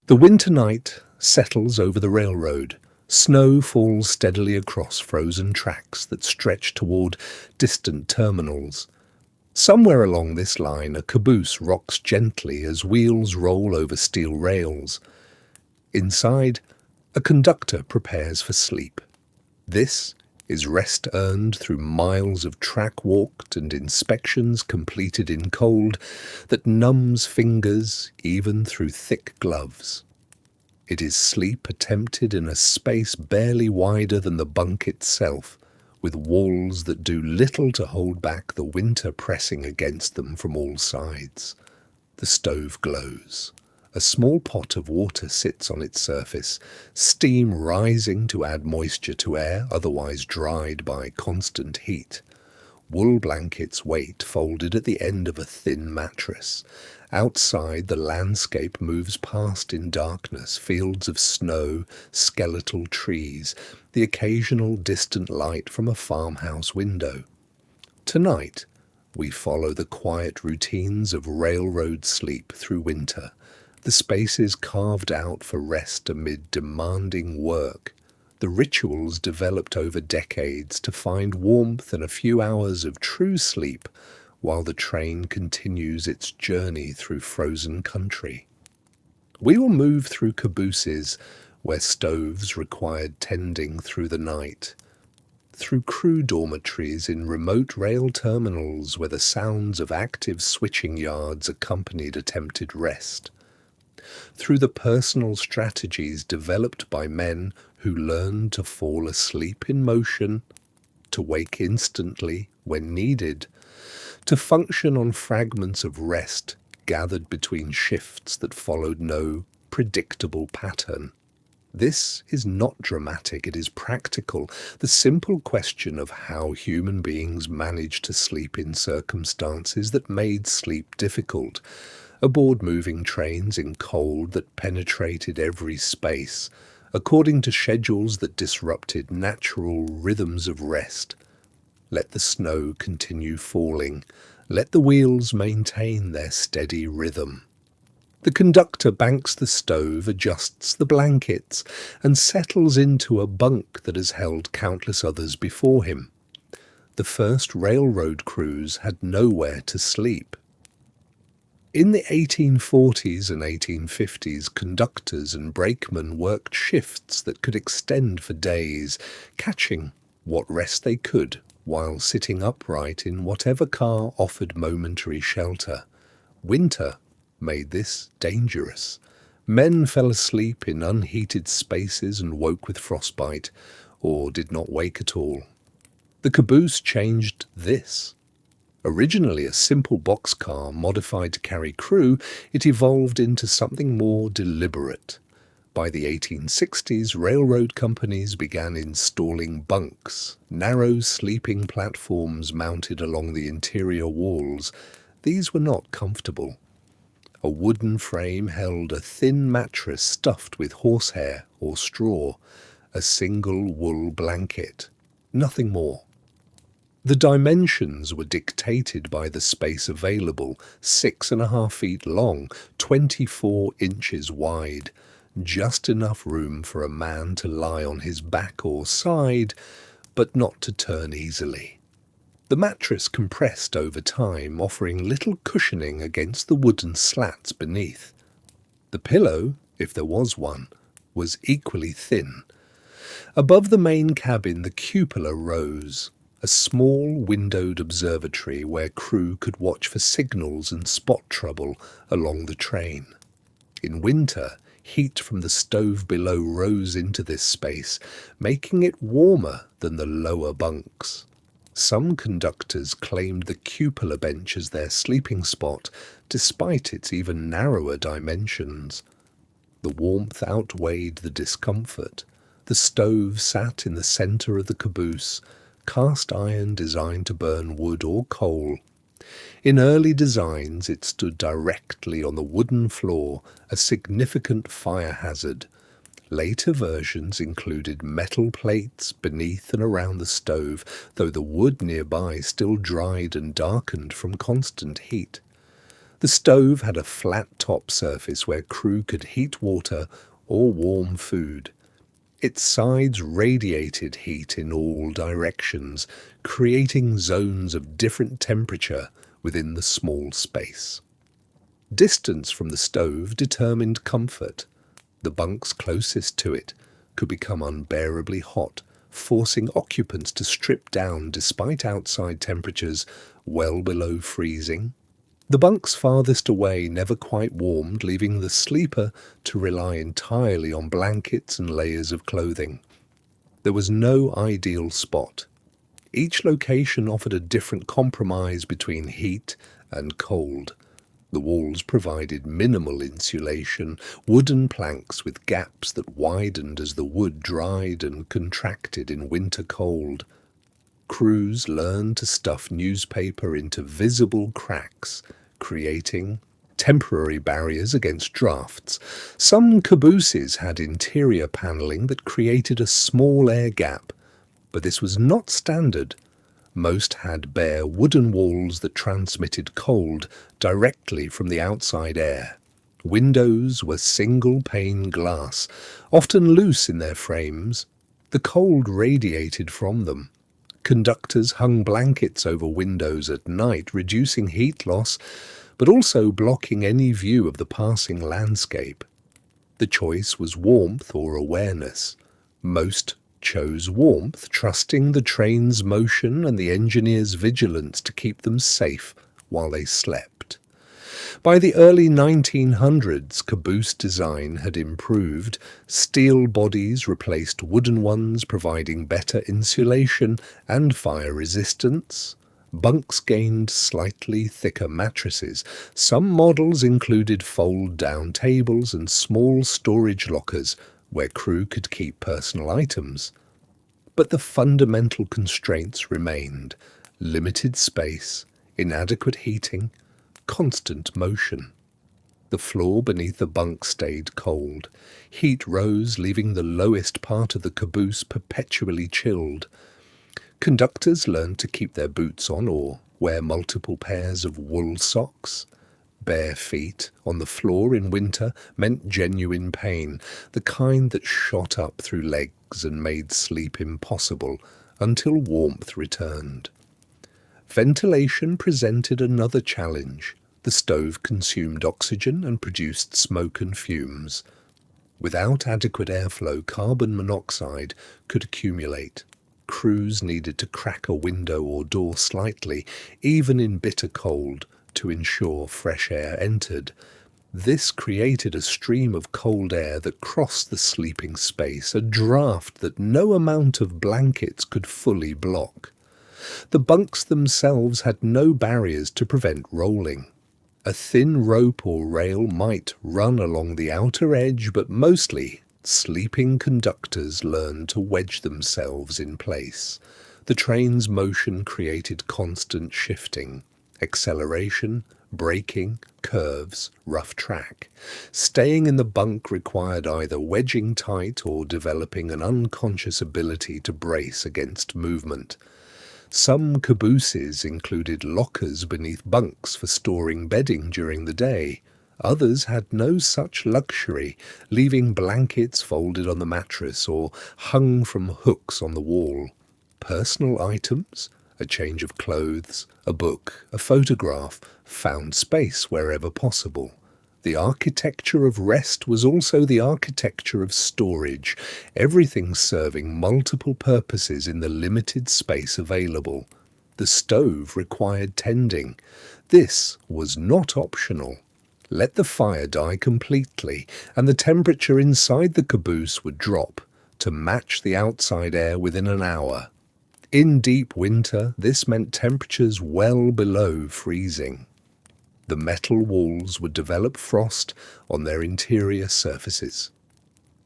The winter night settles over the railroad. Snow falls steadily across frozen tracks that stretch toward distant terminals. Somewhere along this line, a caboose rocks gently as wheels roll over steel rails. Inside, a conductor prepares for sleep. This is rest earned through miles of track walked and inspections completed in cold that numbs fingers even through thick gloves. It is sleep attempted in a space barely wider than the bunk itself, with walls that do little to hold back the winter pressing against them from all sides. The stove glows. A small pot of water sits on its surface, steam rising to add moisture to air otherwise dried by constant heat. Wool blankets wait folded at the end of a thin mattress. Outside, the landscape moves past in darkness, fields of snow, skeletal trees, the occasional distant light from a farmhouse window. Tonight, we follow the quiet routines of railroad sleep through winter, the spaces carved out for rest amid demanding work, the rituals developed over decades to find warmth in a few hours of true sleep while the train continues its journey through frozen country. We will move through cabooses where stoves required tending through the night, through crew dormitories in remote rail terminals where the sounds of active switching yards accompanied attempted rest, through the personal strategies developed by men who learned to fall asleep in motion, to wake instantly when needed, to function on fragments of rest gathered between shifts that followed no predictable pattern. This is not dramatic, it is practical, the simple question of how human beings managed to sleep in circumstances that made sleep difficult, aboard moving trains in cold that penetrated every space, according to schedules that disrupted natural rhythms of rest. Let the snow continue falling. Let the wheels maintain their steady rhythm. The conductor banks the stove, adjusts the blankets, and settles into a bunk that has held countless others before him. The first railroad crews had nowhere to sleep. In the 1840s and 1850s, conductors and brakemen worked shifts that could extend for days, catching what rest they could while sitting upright in whatever car offered momentary shelter. Winter made this dangerous. Men fell asleep in unheated spaces and woke with frostbite, or did not wake at all. The caboose changed this. Originally a simple boxcar modified to carry crew, it evolved into something more deliberate. By the 1860s, railroad companies began installing bunks, narrow sleeping platforms mounted along the interior walls. These were not comfortable. A wooden frame held a thin mattress stuffed with horsehair or straw, a single wool blanket, nothing more. The dimensions were dictated by the space available, 6.5 feet long, 24 inches wide, just enough room for a man to lie on his back or side, but not to turn easily. The mattress compressed over time, offering little cushioning against the wooden slats beneath. The pillow, if there was one, was equally thin. Above the main cabin the cupola rose, a small windowed observatory where crew could watch for signals and spot trouble along the train. In winter, heat from the stove below rose into this space, making it warmer than the lower bunks. Some conductors claimed the cupola bench as their sleeping spot, despite its even narrower dimensions. The warmth outweighed the discomfort. The stove sat in the center of the caboose, cast iron designed to burn wood or coal. In early designs, it stood directly on the wooden floor, a significant fire hazard. Later versions included metal plates beneath and around the stove, though the wood nearby still dried and darkened from constant heat. The The stove had a flat top surface where crew could heat water or warm food. Its sides radiated heat in all directions, creating zones of different temperature within the small space. Distance from the stove determined comfort. The bunks closest to it could become unbearably hot, forcing occupants to strip down despite outside temperatures well below freezing. The bunks farthest away never quite warmed, leaving the sleeper to rely entirely on blankets and layers of clothing. There was no ideal spot. Each location offered a different compromise between heat and cold. The walls provided minimal insulation, wooden planks with gaps that widened as the wood dried and contracted in winter cold. Crews learned to stuff newspaper into visible cracks, creating temporary barriers against drafts. Some cabooses had interior panelling that created a small air gap, but this was not standard. Most had bare wooden walls that transmitted cold directly from the outside air. Windows were single-pane glass, often loose in their frames. The cold radiated from them. Conductors hung blankets over windows at night, reducing heat loss, but also blocking any view of the passing landscape. The choice was warmth or awareness. Most chose warmth, trusting the train's motion and the engineer's vigilance to keep them safe while they slept. By the early 1900s, caboose design had improved. Steel bodies replaced wooden ones, providing better insulation and fire resistance. Bunks gained slightly thicker mattresses. Some models included fold-down tables and small storage lockers where crew could keep personal items. But the fundamental constraints remained: limited space, inadequate heating, constant motion. The floor beneath the bunk stayed cold. Heat rose, leaving the lowest part of the caboose perpetually chilled. Conductors learned to keep their boots on or wear multiple pairs of wool socks. Bare feet on the floor in winter meant genuine pain, the kind that shot up through legs and made sleep impossible until warmth returned. Ventilation presented another challenge. The stove consumed oxygen and produced smoke and fumes. Without adequate airflow, carbon monoxide could accumulate. Crews needed to crack a window or door slightly, even in bitter cold, to ensure fresh air entered. This created a stream of cold air that crossed the sleeping space, a draft that no amount of blankets could fully block. The bunks themselves had no barriers to prevent rolling. A thin rope or rail might run along the outer edge, but mostly sleeping conductors learned to wedge themselves in place. The train's motion created constant shifting, acceleration, braking, curves, rough track. Staying in the bunk required either wedging tight or developing an unconscious ability to brace against movement. Some cabooses included lockers beneath bunks for storing bedding during the day. Others had no such luxury, leaving blankets folded on the mattress or hung from hooks on the wall. Personal items, a change of clothes, a book, a photograph, found space wherever possible. The architecture of rest was also the architecture of storage, everything serving multiple purposes in the limited space available. The stove required tending. This was not optional. Let the fire die completely, and the temperature inside the caboose would drop to match the outside air within an hour. In deep winter, this meant temperatures well below freezing. The metal walls would develop frost on their interior surfaces.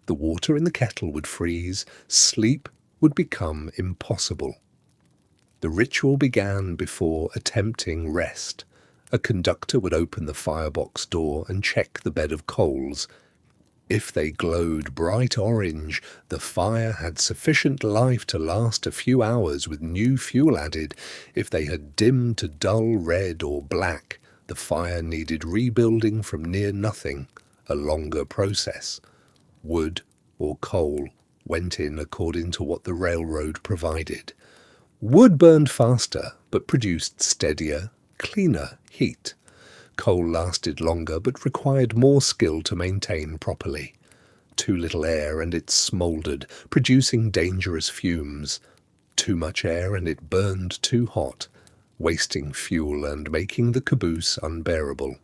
The water in the kettle would freeze. Sleep would become impossible. The ritual began before attempting rest. A conductor would open the firebox door and check the bed of coals. If they glowed bright orange, the fire had sufficient life to last a few hours with new fuel added. If they had dimmed to dull red or black, the fire needed rebuilding from near nothing, a longer process. Wood or coal went in according to what the railroad provided. Wood burned faster, but produced steadier, cleaner heat. Coal lasted longer, but required more skill to maintain properly. Too little air and it smouldered, producing dangerous fumes. Too much air and it burned too hot, wasting fuel and making the caboose unbearable.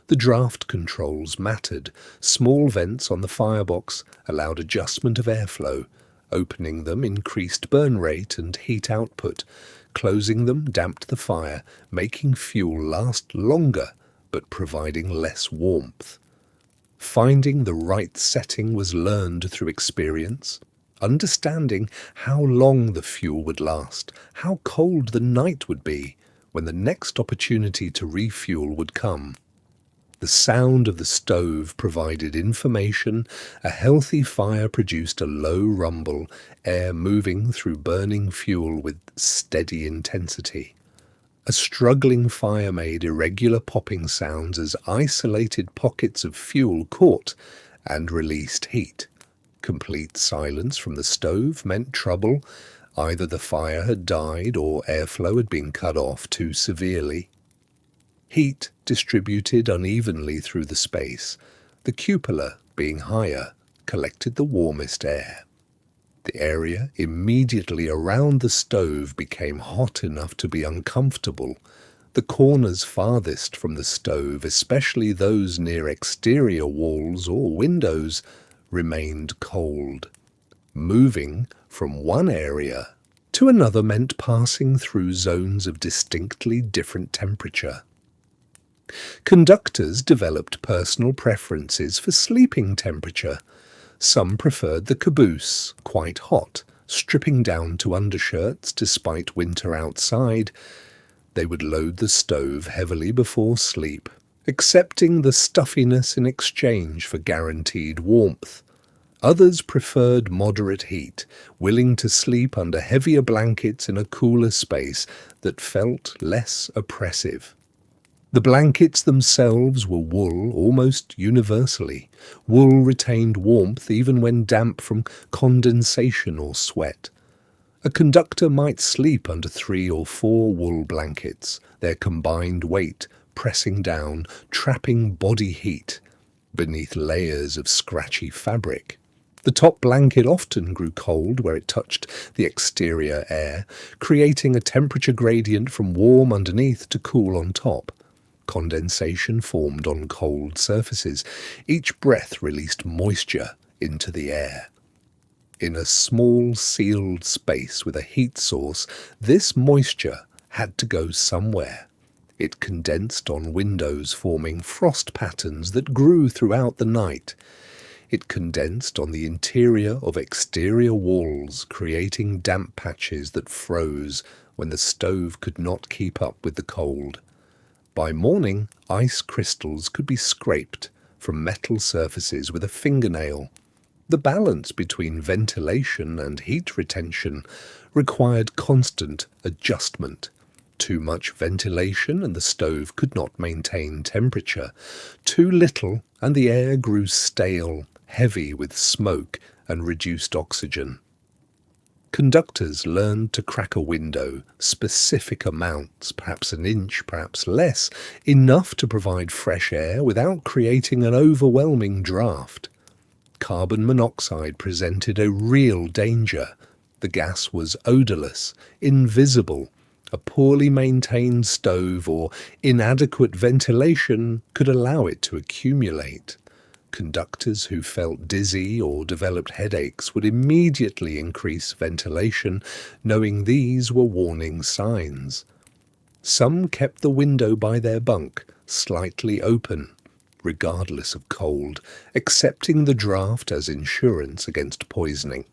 The draft controls mattered. Small vents on the firebox allowed adjustment of airflow. Opening them increased burn rate and heat output. Closing them damped the fire, making fuel last longer but providing less warmth. Finding the right setting was learned through experience. Understanding how long the fuel would last, how cold the night would be, when the next opportunity to refuel would come. The sound of the stove provided information. A healthy fire produced a low rumble, air moving through burning fuel with steady intensity. A struggling fire made irregular popping sounds as isolated pockets of fuel caught and released heat. Complete silence from the stove meant trouble. Either the fire had died or airflow had been cut off too severely. Heat distributed unevenly through the space. The cupola, being higher, collected the warmest air. The area immediately around the stove became hot enough to be uncomfortable. The corners farthest from the stove, especially those near exterior walls or windows, remained cold. Moving from one area to another meant passing through zones of distinctly different temperature. Conductors developed personal preferences for sleeping temperature. Some preferred the caboose, quite hot, stripping down to undershirts despite winter outside. They would load the stove heavily before sleep, accepting the stuffiness in exchange for guaranteed warmth. Others preferred moderate heat, willing to sleep under heavier blankets in a cooler space that felt less oppressive. The blankets themselves were wool almost universally. Wool retained warmth even when damp from condensation or sweat. A conductor might sleep under 3 or 4 wool blankets, their combined weight pressing down, trapping body heat beneath layers of scratchy fabric. The top blanket often grew cold where it touched the exterior air, creating a temperature gradient from warm underneath to cool on top. Condensation formed on cold surfaces. Each breath released moisture into the air. In a small sealed space with a heat source, this moisture had to go somewhere. It condensed on windows, forming frost patterns that grew throughout the night. It condensed on the interior of exterior walls, creating damp patches that froze when the stove could not keep up with the cold. By morning, ice crystals could be scraped from metal surfaces with a fingernail. The balance between ventilation and heat retention required constant adjustment. Too much ventilation and the stove could not maintain temperature. Too little and the air grew stale, heavy with smoke and reduced oxygen. Conductors learned to crack a window, specific amounts, perhaps an inch, perhaps less, enough to provide fresh air without creating an overwhelming draft. Carbon monoxide presented a real danger. The gas was odorless, invisible. A poorly maintained stove or inadequate ventilation could allow it to accumulate. Conductors who felt dizzy or developed headaches would immediately increase ventilation, knowing these were warning signs. Some kept the window by their bunk slightly open, regardless of cold, accepting the draft as insurance against poisoning.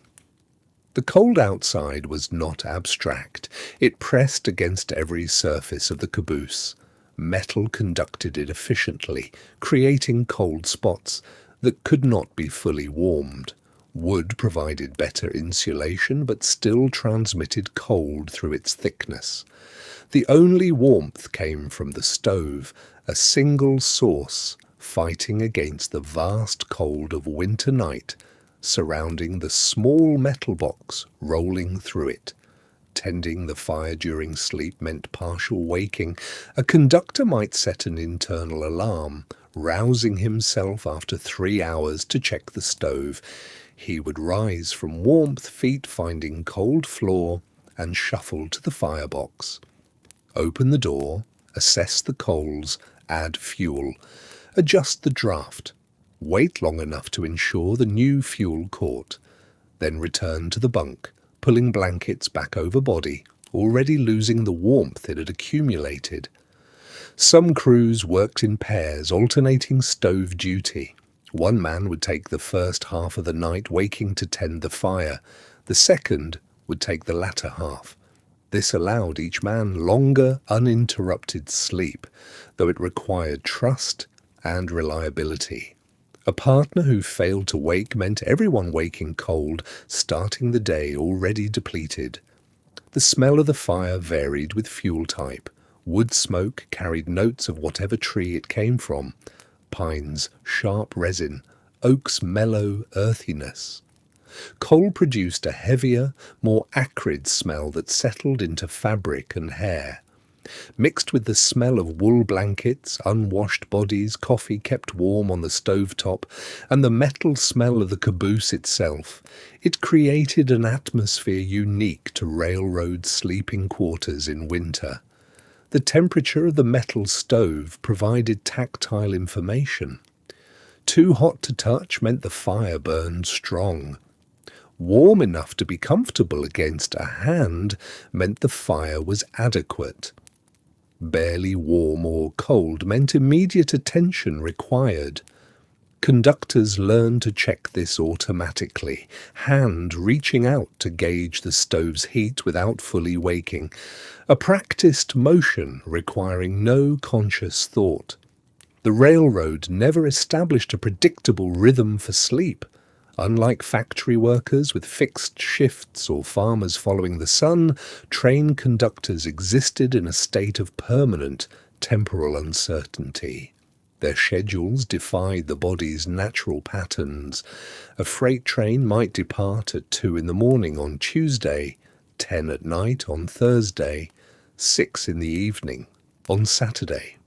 The cold outside was not abstract. It pressed against every surface of the caboose. Metal conducted it efficiently, creating cold spots that could not be fully warmed. Wood provided better insulation but still transmitted cold through its thickness. The only warmth came from the stove, a single source fighting against the vast cold of winter night surrounding the small metal box rolling through it. Tending the fire during sleep meant partial waking. A conductor might set an internal alarm, rousing himself after 3 hours to check the stove. He would rise from warmth, feet finding cold floor, and shuffle to the firebox. Open the door, assess the coals, add fuel, adjust the draft, wait long enough to ensure the new fuel caught, then return to the bunk, pulling blankets back over body, already losing the warmth it had accumulated. Some crews worked in pairs, alternating stove duty. One man would take the first half of the night waking to tend the fire. The second would take the latter half. This allowed each man longer, uninterrupted sleep, though it required trust and reliability. A partner who failed to wake meant everyone waking cold, starting the day already depleted. The smell of the fire varied with fuel type. Wood smoke carried notes of whatever tree it came from. Pine's sharp resin, oak's mellow earthiness. Coal produced a heavier, more acrid smell that settled into fabric and hair. Mixed with the smell of wool blankets, unwashed bodies, coffee kept warm on the stovetop, and the metal smell of the caboose itself, it created an atmosphere unique to railroad sleeping quarters in winter. The temperature of the metal stove provided tactile information. Too hot to touch meant the fire burned strong. Warm enough to be comfortable against a hand meant the fire was adequate. Barely warm or cold meant immediate attention required. Conductors learned to check this automatically, hand reaching out to gauge the stove's heat without fully waking, a practiced motion requiring no conscious thought. The railroad never established a predictable rhythm for sleep. Unlike factory workers with fixed shifts or farmers following the sun, train conductors existed in a state of permanent temporal uncertainty. Their schedules defied the body's natural patterns. A freight train might depart at 2 in the morning on Tuesday, 10 at night on Thursday, 6 in the evening on Saturday.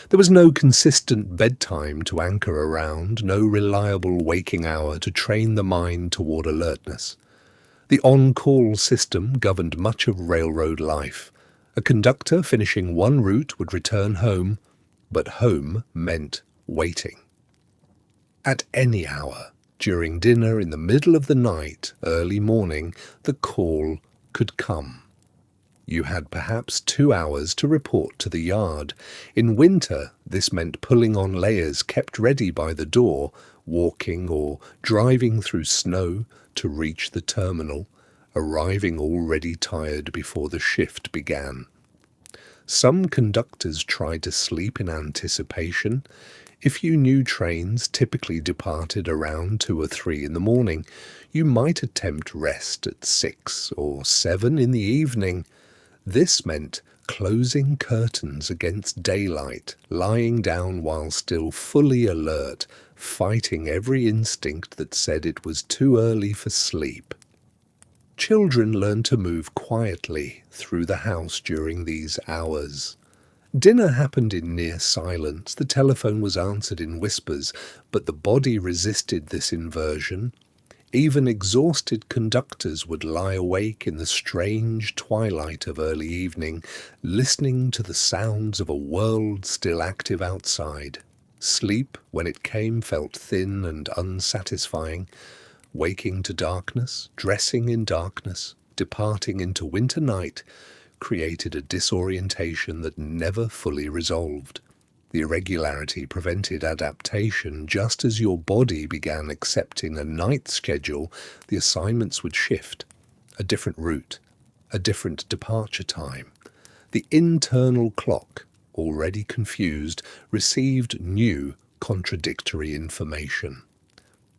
There was no consistent bedtime to anchor around, no reliable waking hour to train the mind toward alertness. The on-call system governed much of railroad life. A conductor finishing one route would return home, but home meant waiting. At any hour, during dinner, in the middle of the night, early morning, the call could come. You had perhaps 2 hours to report to the yard. In winter, this meant pulling on layers kept ready by the door, walking or driving through snow to reach the terminal, arriving already tired before the shift began. Some conductors tried to sleep in anticipation. If you knew trains typically departed around 2 or 3 in the morning, you might attempt rest at 6 or 7 in the evening. This meant closing curtains against daylight, lying down while still fully alert, fighting every instinct that said it was too early for sleep. Children learned to move quietly through the house during these hours. Dinner happened in near silence. The telephone was answered in whispers, but the body resisted this inversion. Even exhausted conductors would lie awake in the strange twilight of early evening, listening to the sounds of a world still active outside. Sleep, when it came, felt thin and unsatisfying. Waking to darkness, dressing in darkness, departing into winter night, created a disorientation that never fully resolved. The irregularity prevented adaptation. Just as your body began accepting a night schedule, the assignments would shift. A different route, a different departure time. The internal clock, already confused, received new contradictory information.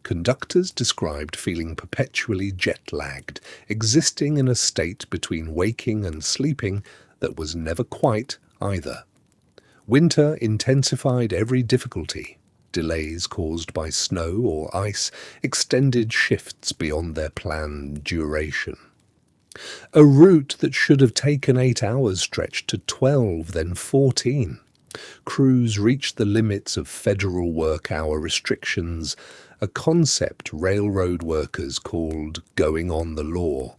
Conductors described feeling perpetually jet-lagged, existing in a state between waking and sleeping that was never quite either. Winter intensified every difficulty. Delays caused by snow or ice extended shifts beyond their planned duration. A route that should have taken 8 hours stretched to 12, then 14. Crews reached the limits of federal work hour restrictions, a concept railroad workers called going on the law.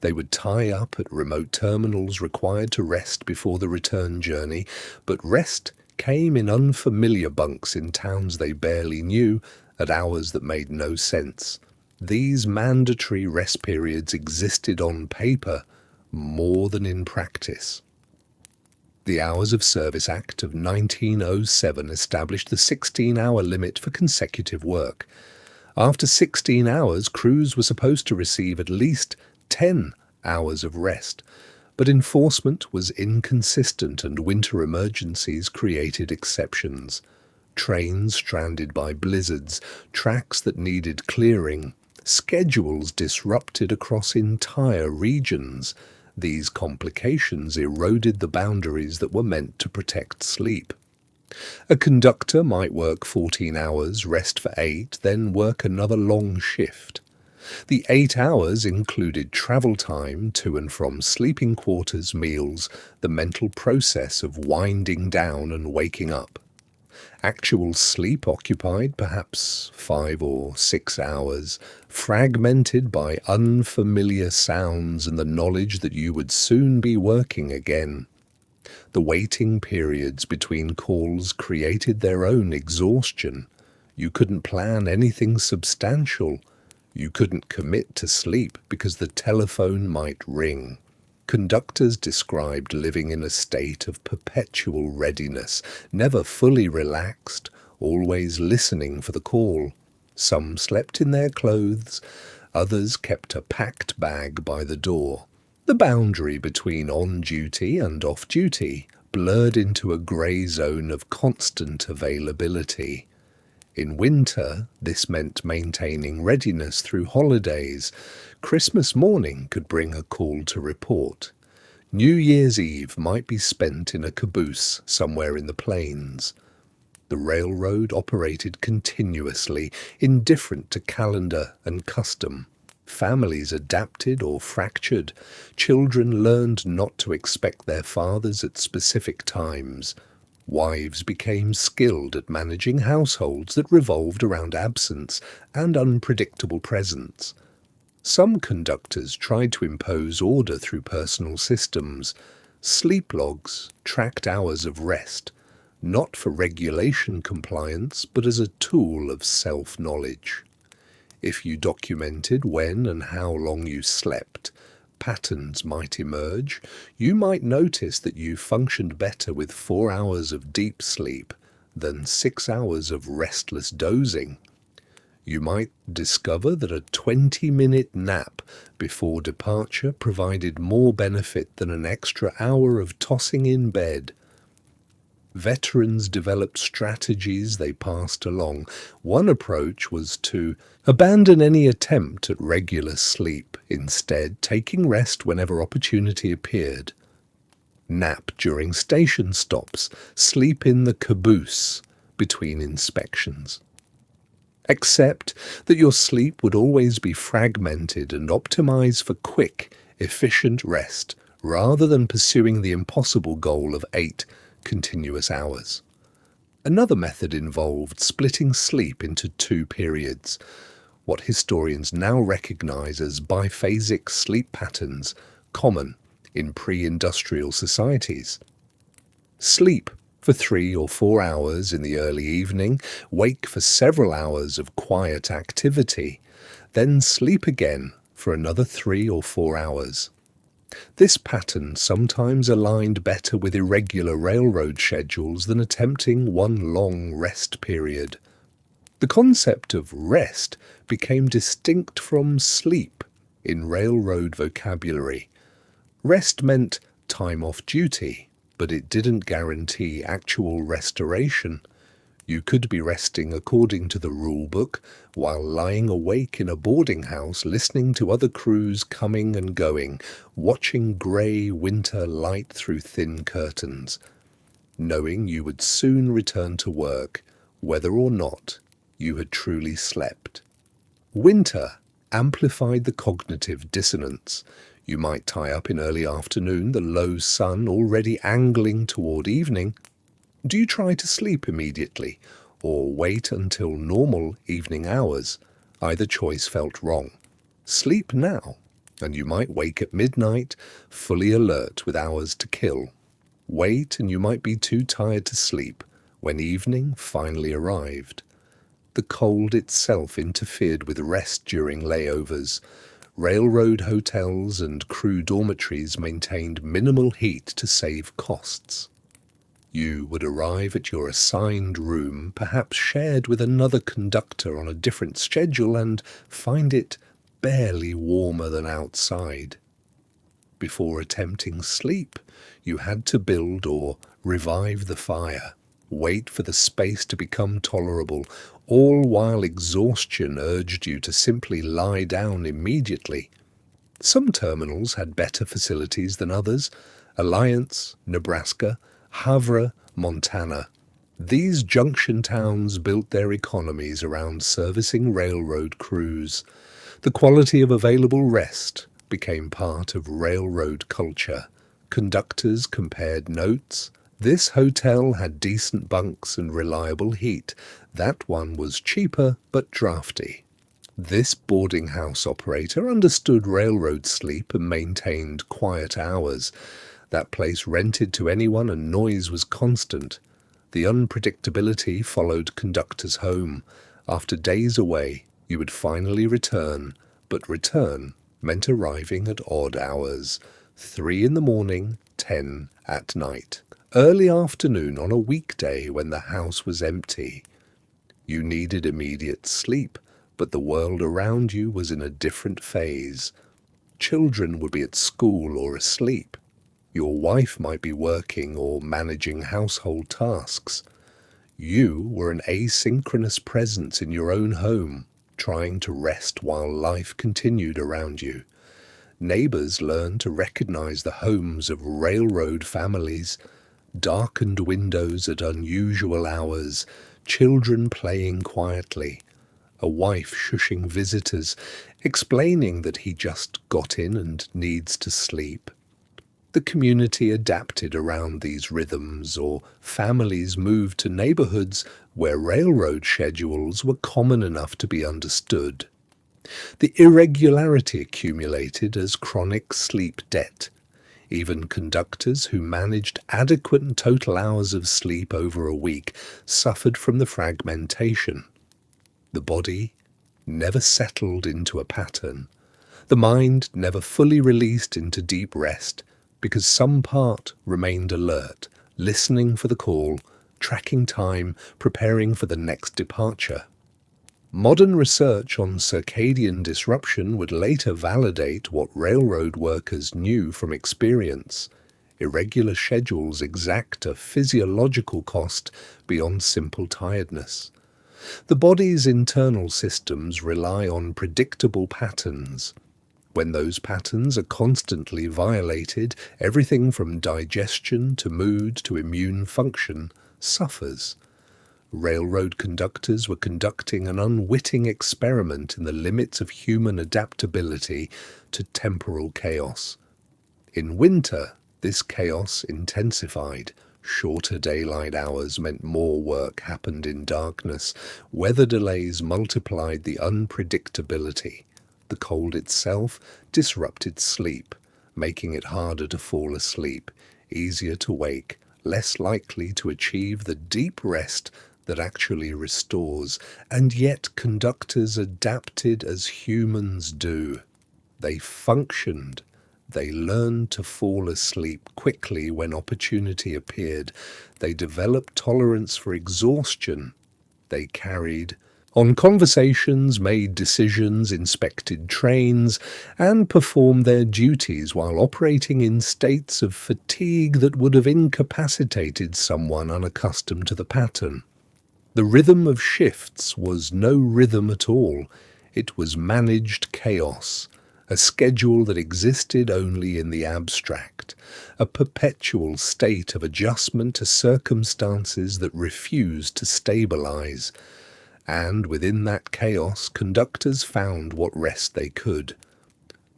They would tie up at remote terminals required to rest before the return journey, but rest came in unfamiliar bunks in towns they barely knew at hours that made no sense. These mandatory rest periods existed on paper more than in practice. The Hours of Service Act of 1907 established the 16-hour limit for consecutive work. After 16 hours, crews were supposed to receive at least 10 hours of rest, but enforcement was inconsistent and winter emergencies created exceptions. Trains stranded by blizzards, tracks that needed clearing, schedules disrupted across entire regions. These complications eroded the boundaries that were meant to protect sleep. A conductor might work 14 hours, rest for 8, then work another long shift. The 8 hours included travel time to and from sleeping quarters, meals, the mental process of winding down and waking up. Actual sleep occupied perhaps 5 or 6 hours, fragmented by unfamiliar sounds and the knowledge that you would soon be working again. The waiting periods between calls created their own exhaustion. You couldn't plan anything substantial. You couldn't commit to sleep because the telephone might ring. Conductors described living in a state of perpetual readiness, never fully relaxed, always listening for the call. Some slept in their clothes, others kept a packed bag by the door. The boundary between on-duty and off-duty blurred into a grey zone of constant availability. In winter, this meant maintaining readiness through holidays. Christmas morning could bring a call to report. New Year's Eve might be spent in a caboose somewhere in the plains. The railroad operated continuously, indifferent to calendar and custom. Families adapted or fractured. Children learned not to expect their fathers at specific times. Wives became skilled at managing households that revolved around absence and unpredictable presence. Some conductors tried to impose order through personal systems. Sleep logs tracked hours of rest, not for regulation compliance, but as a tool of self-knowledge. If you documented when and how long you slept, patterns might emerge. You might notice that you functioned better with 4 hours of deep sleep than 6 hours of restless dozing. You might discover that a 20-minute nap before departure provided more benefit than an extra hour of tossing in bed. Veterans developed strategies they passed along. One approach was to abandon any attempt at regular sleep, instead taking rest whenever opportunity appeared. Nap during station stops, sleep in the caboose between inspections. Accept that your sleep would always be fragmented and optimize for quick, efficient rest rather than pursuing the impossible goal of 8 continuous hours. Another method involved splitting sleep into 2 periods, what historians now recognize as biphasic sleep patterns, common in pre-industrial societies. Sleep for 3 or 4 hours in the early evening, wake for several hours of quiet activity, then sleep again for another 3 or 4 hours. This pattern sometimes aligned better with irregular railroad schedules than attempting one long rest period. The concept of rest became distinct from sleep in railroad vocabulary. Rest meant time off duty, but it didn't guarantee actual restoration. You could be resting according to the rule book while lying awake in a boarding house listening to other crews coming and going, watching grey winter light through thin curtains. knowing you would soon return to work, whether or not you had truly slept. Winter amplified the cognitive dissonance. You might tie up in early afternoon, the low sun already angling toward evening. Do you try to sleep immediately, or wait until normal evening hours? Either choice felt wrong. Sleep now, and you might wake at midnight, fully alert with hours to kill. Wait, and you might be too tired to sleep when evening finally arrived. The cold itself interfered with rest during layovers. Railroad hotels and crew dormitories maintained minimal heat to save costs. You would arrive at your assigned room, perhaps shared with another conductor on a different schedule, and find it barely warmer than outside. Before attempting sleep, you had to build or revive the fire, wait for the space to become tolerable, all while exhaustion urged you to simply lie down immediately. Some terminals had better facilities than others. Alliance, Nebraska, Havre, Montana. These junction towns built their economies around servicing railroad crews. The quality of available rest became part of railroad culture. Conductors compared notes. This hotel had decent bunks and reliable heat. That one was cheaper but drafty. This boarding house operator understood railroad sleep and maintained quiet hours. That place rented to anyone and noise was constant. The unpredictability followed conductors home. After days away, you would finally return, but return meant arriving at odd hours. 3 in the morning, 10 at night. Early afternoon on a weekday when the house was empty. You needed immediate sleep, but the world around you was in a different phase. Children would be at school or asleep. Your wife might be working or managing household tasks. You were an asynchronous presence in your own home, trying to rest while life continued around you. Neighbors learned to recognize the homes of railroad families, darkened windows at unusual hours, children playing quietly, a wife shushing visitors, explaining that he just got in and needs to sleep. The community adapted around these rhythms, or families moved to neighborhoods where railroad schedules were common enough to be understood. The irregularity accumulated as chronic sleep debt. Even conductors who managed adequate and total hours of sleep over a week suffered from the fragmentation. The body never settled into a pattern. The mind never fully released into deep rest, because some part remained alert, listening for the call, tracking time, preparing for the next departure. Modern research on circadian disruption would later validate what railroad workers knew from experience. Irregular schedules exact a physiological cost beyond simple tiredness. The body's internal systems rely on predictable patterns. When those patterns are constantly violated, everything from digestion to mood to immune function suffers. Railroad conductors were conducting an unwitting experiment in the limits of human adaptability to temporal chaos. In winter, this chaos intensified. Shorter daylight hours meant more work happened in darkness. Weather delays multiplied the unpredictability. The cold itself disrupted sleep, making it harder to fall asleep, easier to wake, less likely to achieve the deep rest that actually restores. And yet conductors adapted as humans do. They functioned. They learned to fall asleep quickly when opportunity appeared. They developed tolerance for exhaustion. They carried on conversations, made decisions, inspected trains, and performed their duties while operating in states of fatigue that would have incapacitated someone unaccustomed to the pattern. The rhythm of shifts was no rhythm at all. It was managed chaos, a schedule that existed only in the abstract, a perpetual state of adjustment to circumstances that refused to stabilize. And within that chaos, conductors found what rest they could.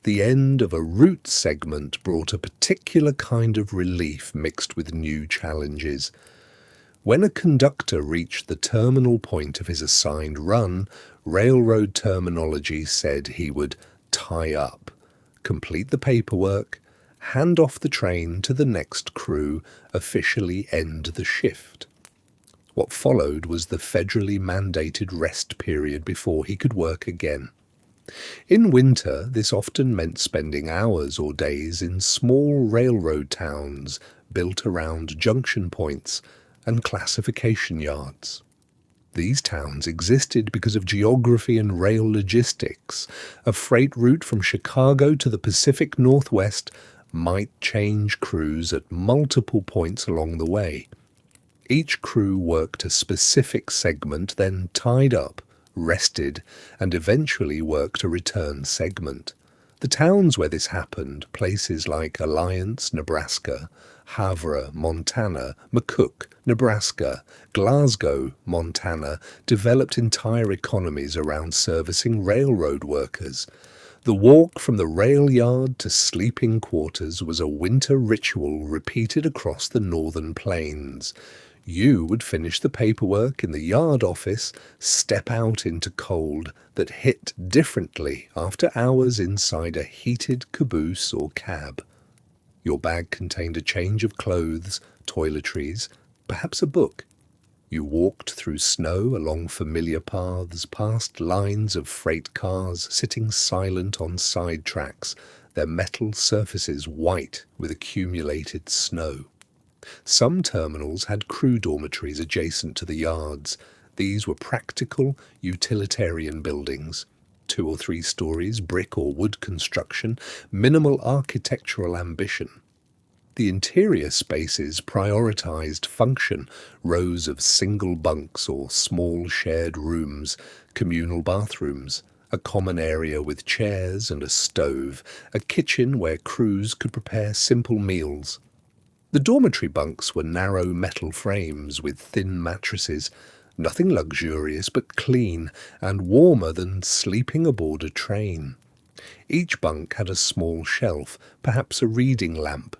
The end of a route segment brought a particular kind of relief mixed with new challenges. When a conductor reached the terminal point of his assigned run, railroad terminology said he would tie up, complete the paperwork, hand off the train to the next crew, officially end the shift. What followed was the federally mandated rest period before he could work again. In winter, this often meant spending hours or days in small railroad towns built around junction points and classification yards. These towns existed because of geography and rail logistics. A freight route from Chicago to the Pacific Northwest might change crews at multiple points along the way. Each crew worked a specific segment, then tied up, rested, and eventually worked a return segment. The towns where this happened, places like Alliance, Nebraska, Havre, Montana, McCook, Nebraska, Glasgow, Montana, developed entire economies around servicing railroad workers. The walk from the rail yard to sleeping quarters was a winter ritual repeated across the northern plains. You would finish the paperwork in the yard office, step out into cold that hit differently after hours inside a heated caboose or cab. Your bag contained a change of clothes, toiletries, perhaps a book. You walked through snow along familiar paths, past lines of freight cars sitting silent on side tracks, their metal surfaces white with accumulated snow. Some terminals had crew dormitories adjacent to the yards. These were practical, utilitarian buildings. 2 or 3 stories, brick or wood construction, minimal architectural ambition. The interior spaces prioritized function, rows of single bunks or small shared rooms, communal bathrooms, a common area with chairs and a stove, a kitchen where crews could prepare simple meals. The dormitory bunks were narrow metal frames with thin mattresses, nothing luxurious but clean and warmer than sleeping aboard a train. Each bunk had a small shelf, perhaps a reading lamp.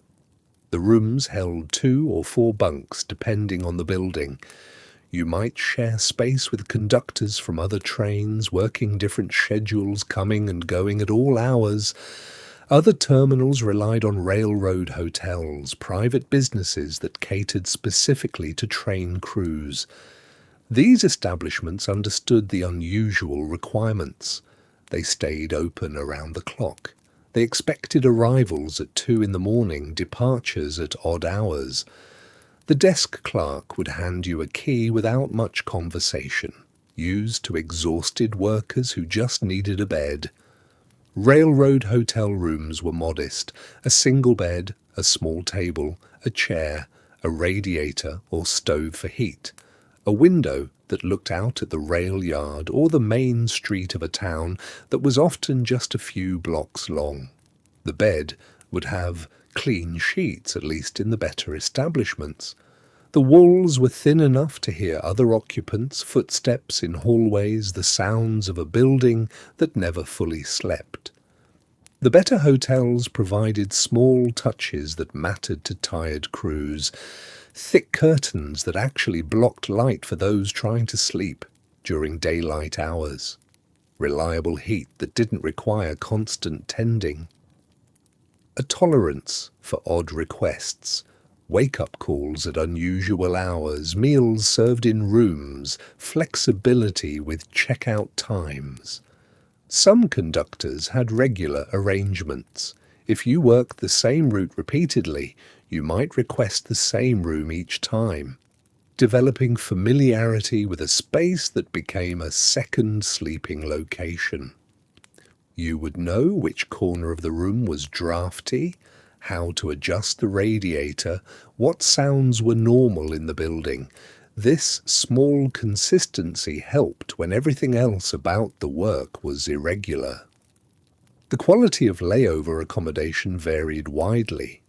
The rooms held 2 or 4 bunks, depending on the building. You might share space with conductors from other trains, working different schedules, coming and going at all hours. Other terminals relied on railroad hotels, private businesses that catered specifically to train crews. These establishments understood the unusual requirements. They stayed open around the clock. They expected arrivals at 2 in the morning, departures at odd hours. The desk clerk would hand you a key without much conversation, used to exhausted workers who just needed a bed. Railroad hotel rooms were modest, a single bed, a small table, a chair, a radiator or stove for heat, a window that looked out at the rail yard or the main street of a town that was often just a few blocks long. The bed would have clean sheets, at least in the better establishments. The walls were thin enough to hear other occupants, footsteps in hallways, the sounds of a building that never fully slept. The better hotels provided small touches that mattered to tired crews, thick curtains that actually blocked light for those trying to sleep during daylight hours, reliable heat that didn't require constant tending, a tolerance for odd requests, wake-up calls at unusual hours, meals served in rooms, flexibility with check-out times. Some conductors had regular arrangements. If you worked the same route repeatedly, you might request the same room each time, developing familiarity with a space that became a second sleeping location. You would know which corner of the room was drafty, how to adjust the radiator, what sounds were normal in the building. This small consistency helped when everything else about the work was irregular. The quality of layover accommodation varied widely.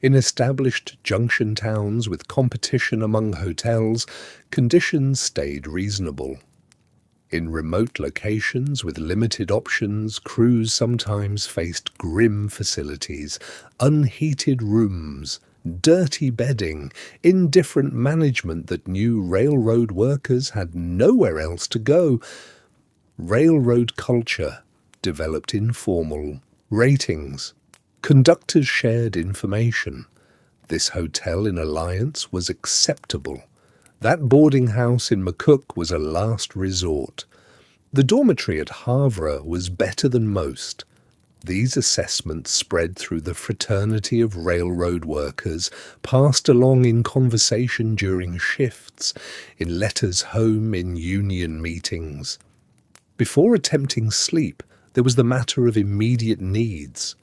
In established junction towns with competition among hotels, conditions stayed reasonable. In remote locations with limited options, crews sometimes faced grim facilities, unheated rooms, dirty bedding, indifferent management that knew railroad workers had nowhere else to go. Railroad culture developed informal ratings. Conductors shared information. This hotel in Alliance was acceptable. That boarding house in McCook was a last resort. The dormitory at Havre was better than most. These assessments spread through the fraternity of railroad workers, passed along in conversation during shifts, in letters home, in union meetings. Before attempting sleep, there was the matter of immediate needs.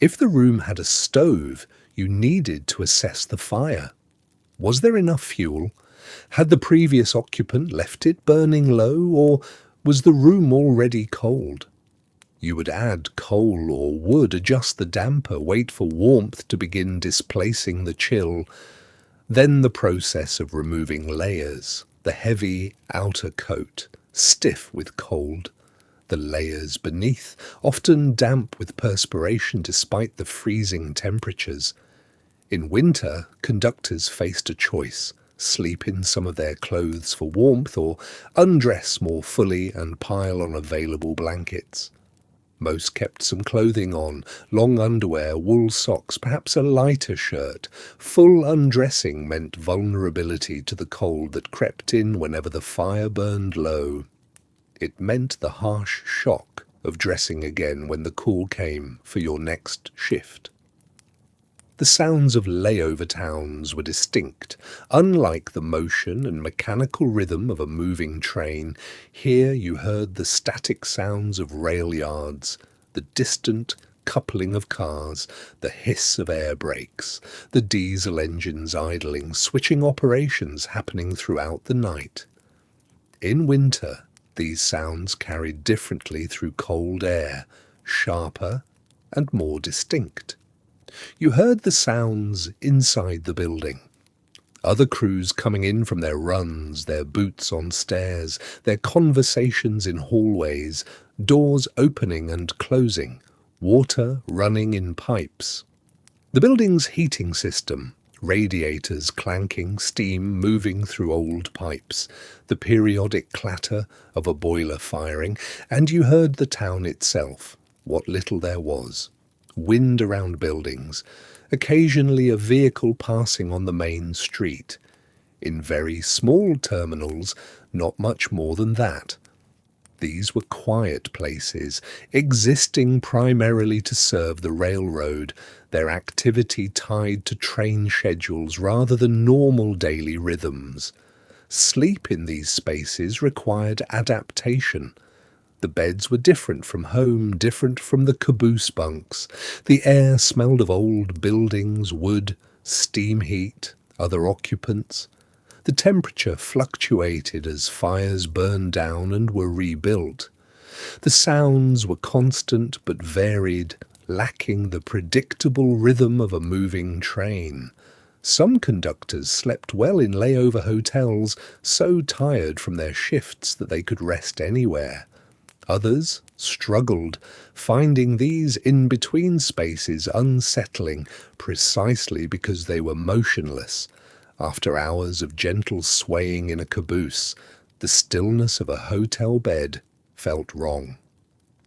If the room had a stove, you needed to assess the fire. Was there enough fuel? Had the previous occupant left it burning low, or was the room already cold? You would add coal or wood, adjust the damper, wait for warmth to begin displacing the chill. Then the process of removing layers, the heavy outer coat, stiff with cold, the layers beneath, often damp with perspiration despite the freezing temperatures. In winter, conductors faced a choice: sleep in some of their clothes for warmth, or undress more fully and pile on available blankets. Most kept some clothing on, long underwear, wool socks, perhaps a lighter shirt. Full undressing meant vulnerability to the cold that crept in whenever the fire burned low. It meant the harsh shock of dressing again when the call came for your next shift. The sounds of layover towns were distinct. Unlike the motion and mechanical rhythm of a moving train, here you heard the static sounds of rail yards, the distant coupling of cars, the hiss of air brakes, the diesel engines idling, switching operations happening throughout the night. In winter, these sounds carried differently through cold air, sharper and more distinct. You heard the sounds inside the building. Other crews coming in from their runs, their boots on stairs, their conversations in hallways, doors opening and closing, water running in pipes. The building's heating system, radiators clanking, steam moving through old pipes, the periodic clatter of a boiler firing, and you heard the town itself, what little there was. Wind around buildings, occasionally a vehicle passing on the main street. In very small terminals, not much more than that. These were quiet places, existing primarily to serve the railroad, their activity tied to train schedules rather than normal daily rhythms. Sleep in these spaces required adaptation. The beds were different from home, different from the caboose bunks. The air smelled of old buildings, wood, steam heat, other occupants. The temperature fluctuated as fires burned down and were rebuilt. The sounds were constant but varied, lacking the predictable rhythm of a moving train. Some conductors slept well in layover hotels, so tired from their shifts that they could rest anywhere. Others struggled, finding these in-between spaces unsettling precisely because they were motionless. After hours of gentle swaying in a caboose, the stillness of a hotel bed felt wrong.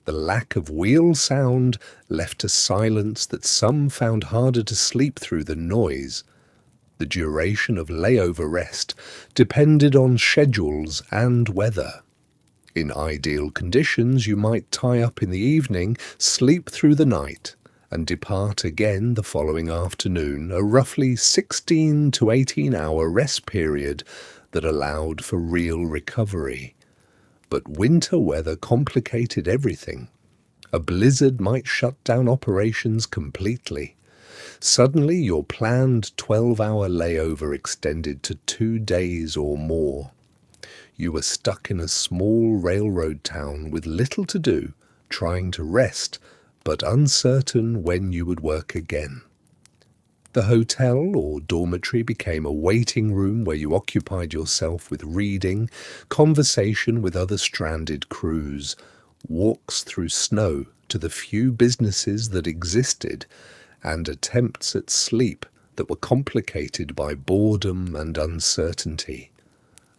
The lack of wheel sound left a silence that some found harder to sleep through than noise. The duration of layover rest depended on schedules and weather. In ideal conditions, you might tie up in the evening, sleep through the night, and depart again the following afternoon, a roughly 16 to 18-hour rest period that allowed for real recovery. But winter weather complicated everything. A blizzard might shut down operations completely. Suddenly, your planned 12-hour layover extended to 2 days or more. You were stuck in a small railroad town with little to do, trying to rest, but uncertain when you would work again. The hotel or dormitory became a waiting room where you occupied yourself with reading, conversation with other stranded crews, walks through snow to the few businesses that existed, and attempts at sleep that were complicated by boredom and uncertainty.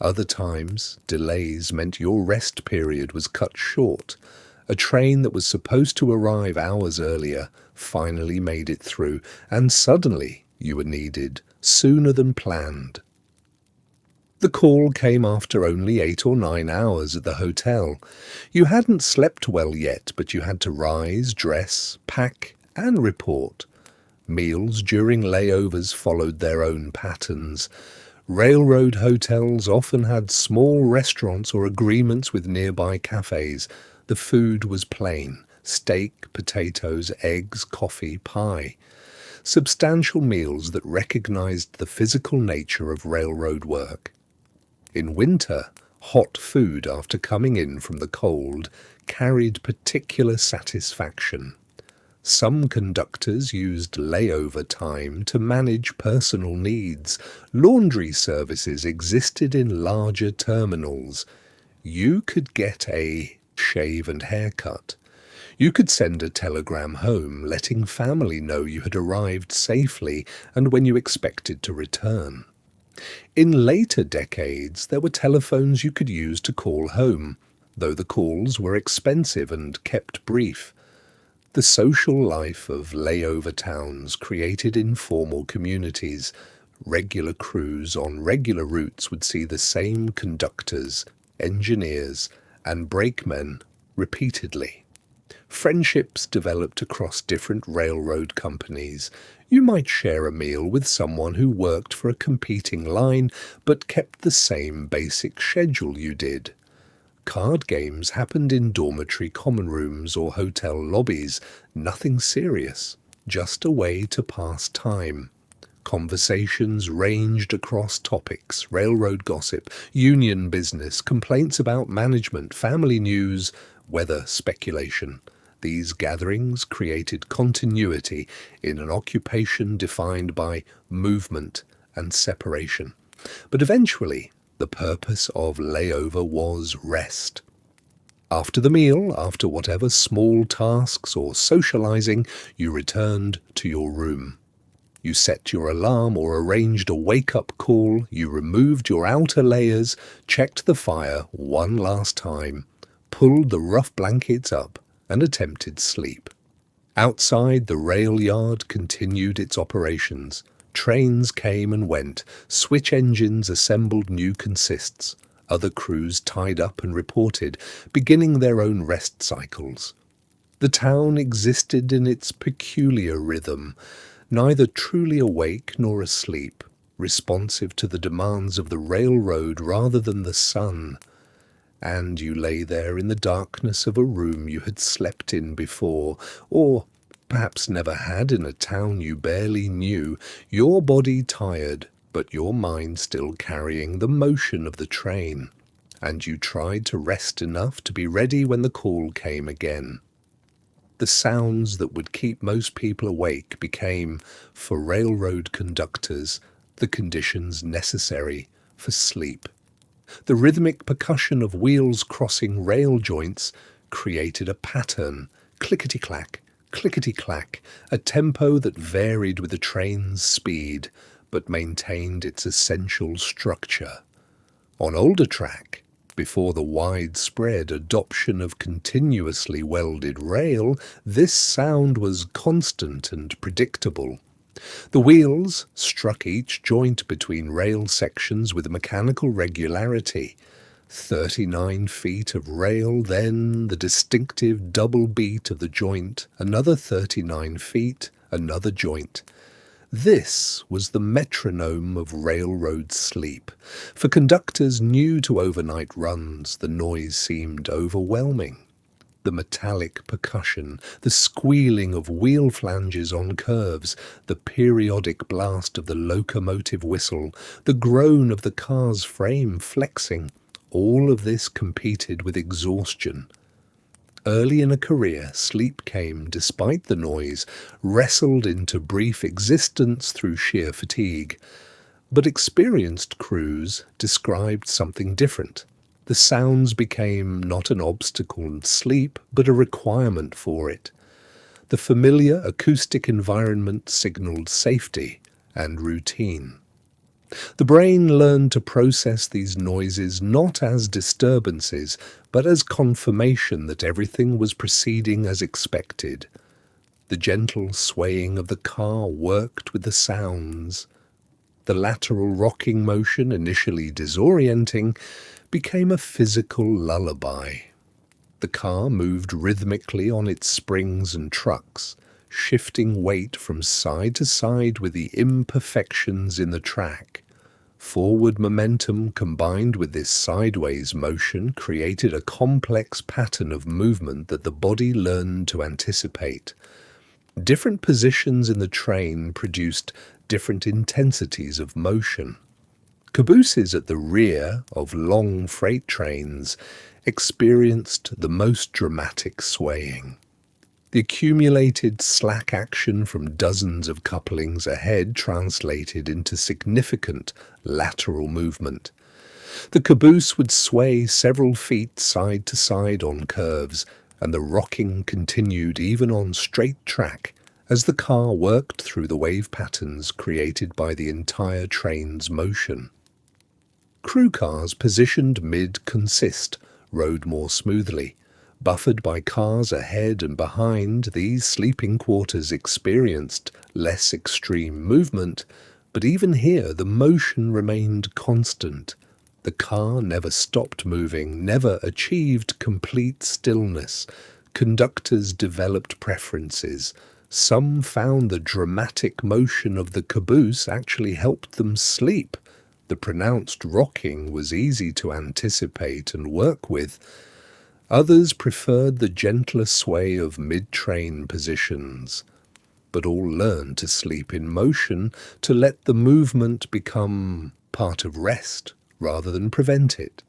Other times, delays meant your rest period was cut short. A train that was supposed to arrive hours earlier finally made it through, and suddenly you were needed sooner than planned. The call came after only 8 or 9 hours at the hotel. You hadn't slept well yet, but you had to rise, dress, pack, and report. Meals during layovers followed their own patterns. Railroad hotels often had small restaurants or agreements with nearby cafes. The food was plain: steak, potatoes, eggs, coffee, pie. Substantial meals that recognized the physical nature of railroad work. In winter, hot food after coming in from the cold carried particular satisfaction. Some conductors used layover time to manage personal needs. Laundry services existed in larger terminals. You could get a shave and haircut. You could send a telegram home letting family know you had arrived safely and when you expected to return. In later decades, there were telephones you could use to call home, though the calls were expensive and kept brief. The social life of layover towns created informal communities. Regular crews on regular routes would see the same conductors, engineers, and brakemen repeatedly. Friendships developed across different railroad companies. You might share a meal with someone who worked for a competing line but kept the same basic schedule you did. Card games happened in dormitory common rooms or hotel lobbies. Nothing serious, just a way to pass time. Conversations ranged across topics: railroad gossip, union business, complaints about management, family news, weather speculation. These gatherings created continuity in an occupation defined by movement and separation. But eventually, the purpose of layover was rest. After the meal, after whatever small tasks or socializing, you returned to your room. You set your alarm or arranged a wake-up call, you removed your outer layers, checked the fire one last time, pulled the rough blankets up, and attempted sleep. Outside, the rail yard continued its operations. Trains came and went, switch engines assembled new consists. Other crews tied up and reported, beginning their own rest cycles. The town existed in its peculiar rhythm, neither truly awake nor asleep, responsive to the demands of the railroad rather than the sun. And you lay there in the darkness of a room you had slept in before, or perhaps never had, in a town you barely knew, your body tired, but your mind still carrying the motion of the train. And you tried to rest enough to be ready when the call came again. The sounds that would keep most people awake became, for railroad conductors, the conditions necessary for sleep. The rhythmic percussion of wheels crossing rail joints created a pattern, clickety-clack, clickety-clack, a tempo that varied with the train's speed, but maintained its essential structure. On older track, before the widespread adoption of continuously welded rail, this sound was constant and predictable. The wheels struck each joint between rail sections with a mechanical regularity. 39 feet of rail, then the distinctive double beat of the joint, another 39 feet, another joint. This was the metronome of railroad sleep. For conductors new to overnight runs, the noise seemed overwhelming. The metallic percussion, the squealing of wheel flanges on curves, the periodic blast of the locomotive whistle, the groan of the car's frame flexing, all of this competed with exhaustion. Early in a career, sleep came despite the noise, wrestled into brief existence through sheer fatigue. But experienced crews described something different. The sounds became not an obstacle in sleep, but a requirement for it. The familiar acoustic environment signaled safety and routine. The brain learned to process these noises not as disturbances, but as confirmation that everything was proceeding as expected. The gentle swaying of the car worked with the sounds. The lateral rocking motion, initially disorienting, became a physical lullaby. The car moved rhythmically on its springs and trucks, shifting weight from side to side with the imperfections in the track. Forward momentum combined with this sideways motion created a complex pattern of movement that the body learned to anticipate. Different positions in the train produced different intensities of motion. Cabooses at the rear of long freight trains experienced the most dramatic swaying. The accumulated slack action from dozens of couplings ahead translated into significant lateral movement. The caboose would sway several feet side to side on curves, and the rocking continued even on straight track as the car worked through the wave patterns created by the entire train's motion. Crew cars positioned mid-consist rode more smoothly. Buffered by cars ahead and behind, these sleeping quarters experienced less extreme movement, but even here the motion remained constant. The car never stopped moving, never achieved complete stillness. Conductors developed preferences. Some found the dramatic motion of the caboose actually helped them sleep. The pronounced rocking was easy to anticipate and work with. Others preferred the gentler sway of mid-train positions. But all learned to sleep in motion, to let the movement become part of rest rather than prevent it.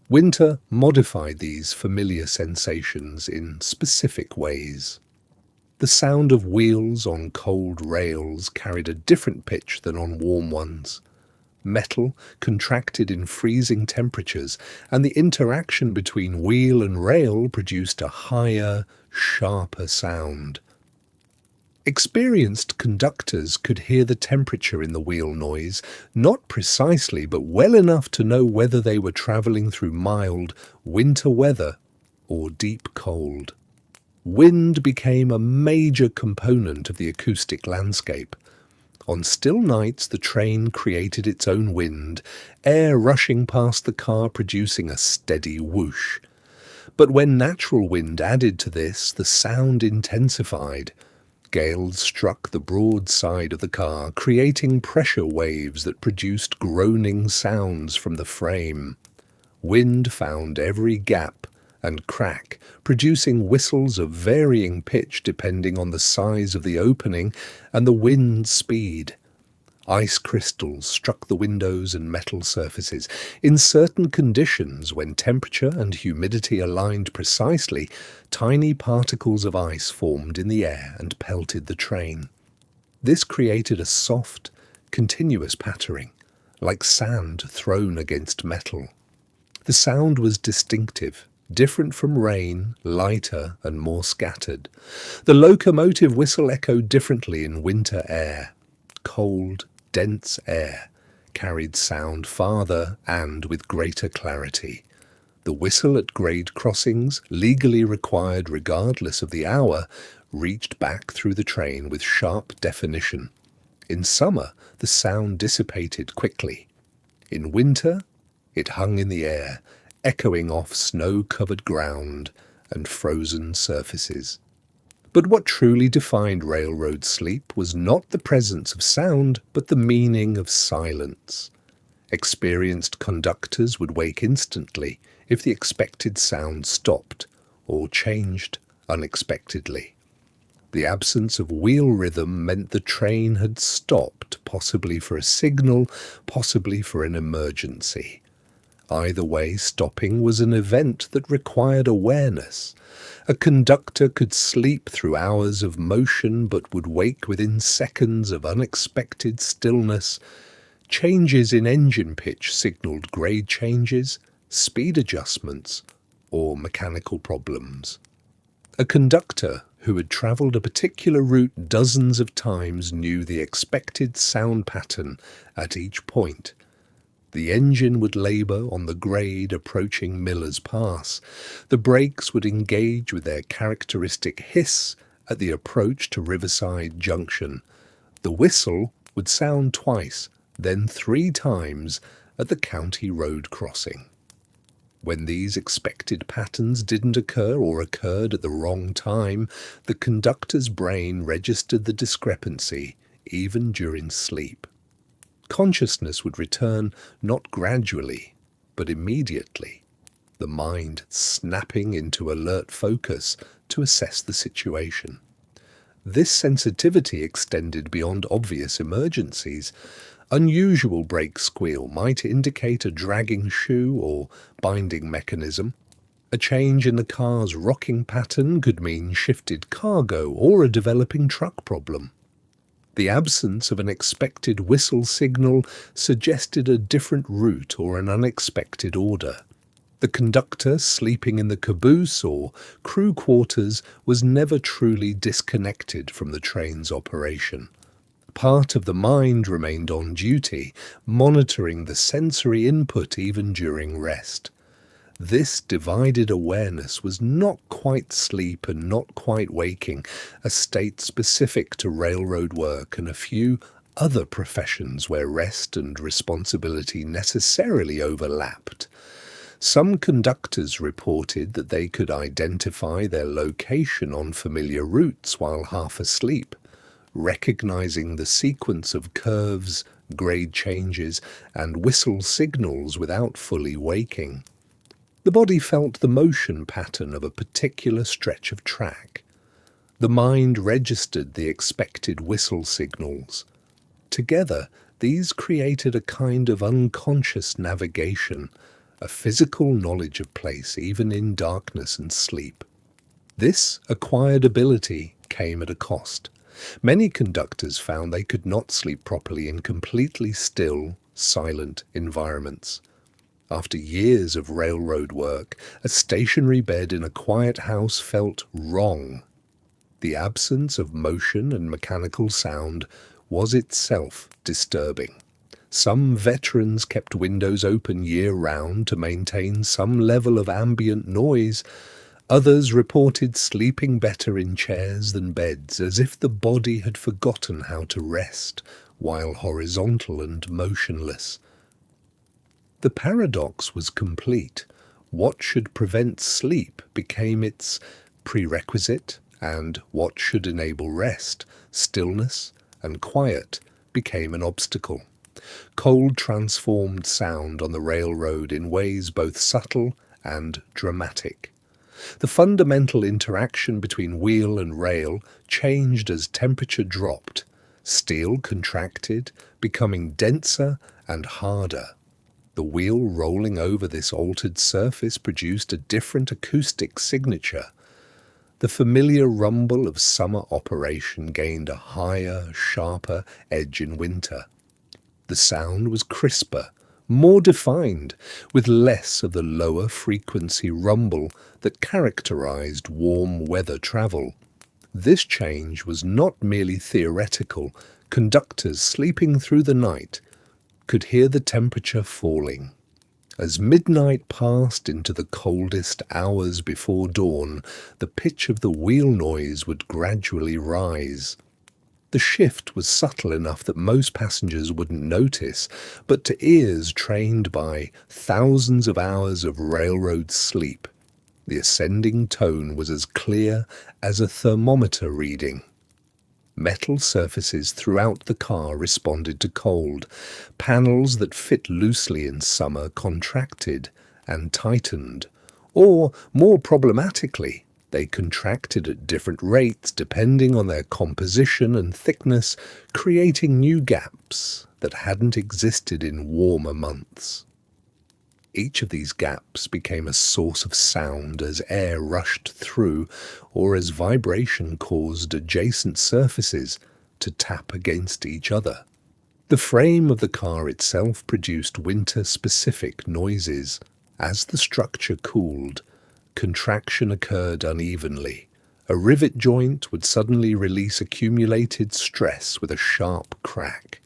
Winter modified these familiar sensations in specific ways. The sound of wheels on cold rails carried a different pitch than on warm ones. Metal contracted in freezing temperatures, and the interaction between wheel and rail produced a higher, sharper sound. Experienced conductors could hear the temperature in the wheel noise, not precisely, but well enough to know whether they were travelling through mild winter weather or deep cold. Wind became a major component of the acoustic landscape. On still nights, the train created its own wind, air rushing past the car producing a steady whoosh. But when natural wind added to this, the sound intensified. Gales struck the broad side of the car, creating pressure waves that produced groaning sounds from the frame. Wind found every gap and crack, producing whistles of varying pitch depending on the size of the opening and the wind's speed. Ice crystals struck the windows and metal surfaces. In certain conditions, when temperature and humidity aligned precisely, tiny particles of ice formed in the air and pelted the train. This created a soft, continuous pattering, like sand thrown against metal. The sound was distinctive, different from rain, lighter and more scattered. The locomotive whistle echoed differently in winter air. Cold, dense air carried sound farther and with greater clarity. The whistle at grade crossings, legally required regardless of the hour, reached back through the train with sharp definition. In summer, the sound dissipated quickly. In winter, it hung in the air, echoing off snow-covered ground and frozen surfaces. But what truly defined railroad sleep was not the presence of sound, but the meaning of silence. Experienced conductors would wake instantly if the expected sound stopped or changed unexpectedly. The absence of wheel rhythm meant the train had stopped, possibly for a signal, possibly for an emergency. Either way, stopping was an event that required awareness. A conductor could sleep through hours of motion but would wake within seconds of unexpected stillness. Changes in engine pitch signaled grade changes, speed adjustments, or mechanical problems. A conductor who had travelled a particular route dozens of times knew the expected sound pattern at each point. The engine would labour on the grade approaching Miller's Pass. The brakes would engage with their characteristic hiss at the approach to Riverside Junction. The whistle would sound twice, then 3 times at the county road crossing. When these expected patterns didn't occur or occurred at the wrong time, the conductor's brain registered the discrepancy, even during sleep. Consciousness would return not gradually, but immediately, the mind snapping into alert focus to assess the situation. This sensitivity extended beyond obvious emergencies. Unusual brake squeal might indicate a dragging shoe or binding mechanism. A change in the car's rocking pattern could mean shifted cargo or a developing truck problem. The absence of an expected whistle signal suggested a different route or an unexpected order. The conductor sleeping in the caboose or crew quarters was never truly disconnected from the train's operation. Part of the mind remained on duty, monitoring the sensory input even during rest. This divided awareness was not quite sleep and not quite waking, a state specific to railroad work and a few other professions where rest and responsibility necessarily overlapped. Some conductors reported that they could identify their location on familiar routes while half asleep, recognizing the sequence of curves, grade changes, and whistle signals without fully waking. The body felt the motion pattern of a particular stretch of track. The mind registered the expected whistle signals. Together, these created a kind of unconscious navigation, a physical knowledge of place even in darkness and sleep. This acquired ability came at a cost. Many conductors found they could not sleep properly in completely still, silent environments. After years of railroad work, a stationary bed in a quiet house felt wrong. The absence of motion and mechanical sound was itself disturbing. Some veterans kept windows open year-round to maintain some level of ambient noise. Others reported sleeping better in chairs than beds, as if the body had forgotten how to rest while horizontal and motionless. The paradox was complete. What should prevent sleep became its prerequisite, and what should enable rest, stillness, and quiet became an obstacle. Cold transformed sound on the railroad in ways both subtle and dramatic. The fundamental interaction between wheel and rail changed as temperature dropped. Steel contracted, becoming denser and harder. The wheel rolling over this altered surface produced a different acoustic signature. The familiar rumble of summer operation gained a higher, sharper edge in winter. The sound was crisper, more defined, with less of the lower frequency rumble that characterized warm weather travel. This change was not merely theoretical. Conductors sleeping through the night could hear the temperature falling. As midnight passed into the coldest hours before dawn, the pitch of the wheel noise would gradually rise. The shift was subtle enough that most passengers wouldn't notice, but to ears trained by thousands of hours of railroad sleep, the ascending tone was as clear as a thermometer reading. Metal surfaces throughout the car responded to cold. Panels that fit loosely in summer contracted and tightened, or, more problematically, they contracted at different rates depending on their composition and thickness, creating new gaps that hadn't existed in warmer months. Each of these gaps became a source of sound as air rushed through or as vibration caused adjacent surfaces to tap against each other. The frame of the car itself produced winter-specific noises. As the structure cooled, contraction occurred unevenly. A rivet joint would suddenly release accumulated stress with a sharp crack.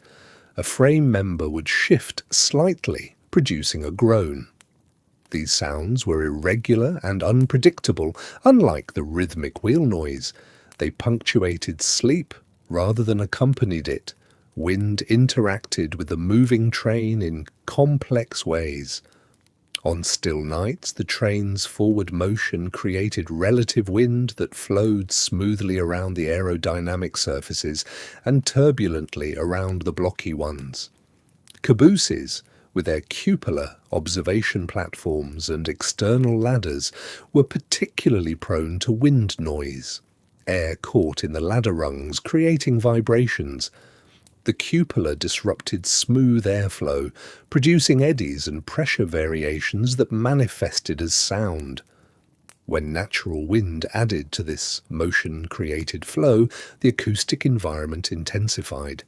A frame member would shift slightly, producing a groan. These sounds were irregular and unpredictable, unlike the rhythmic wheel noise. They punctuated sleep rather than accompanied it. Wind interacted with the moving train in complex ways. On still nights, the train's forward motion created relative wind that flowed smoothly around the aerodynamic surfaces and turbulently around the blocky ones. Cabooses, with their cupola, observation platforms and external ladders, were particularly prone to wind noise. Air caught in the ladder rungs, creating vibrations. The cupola disrupted smooth airflow, producing eddies and pressure variations that manifested as sound. When natural wind added to this motion-created flow, the acoustic environment intensified.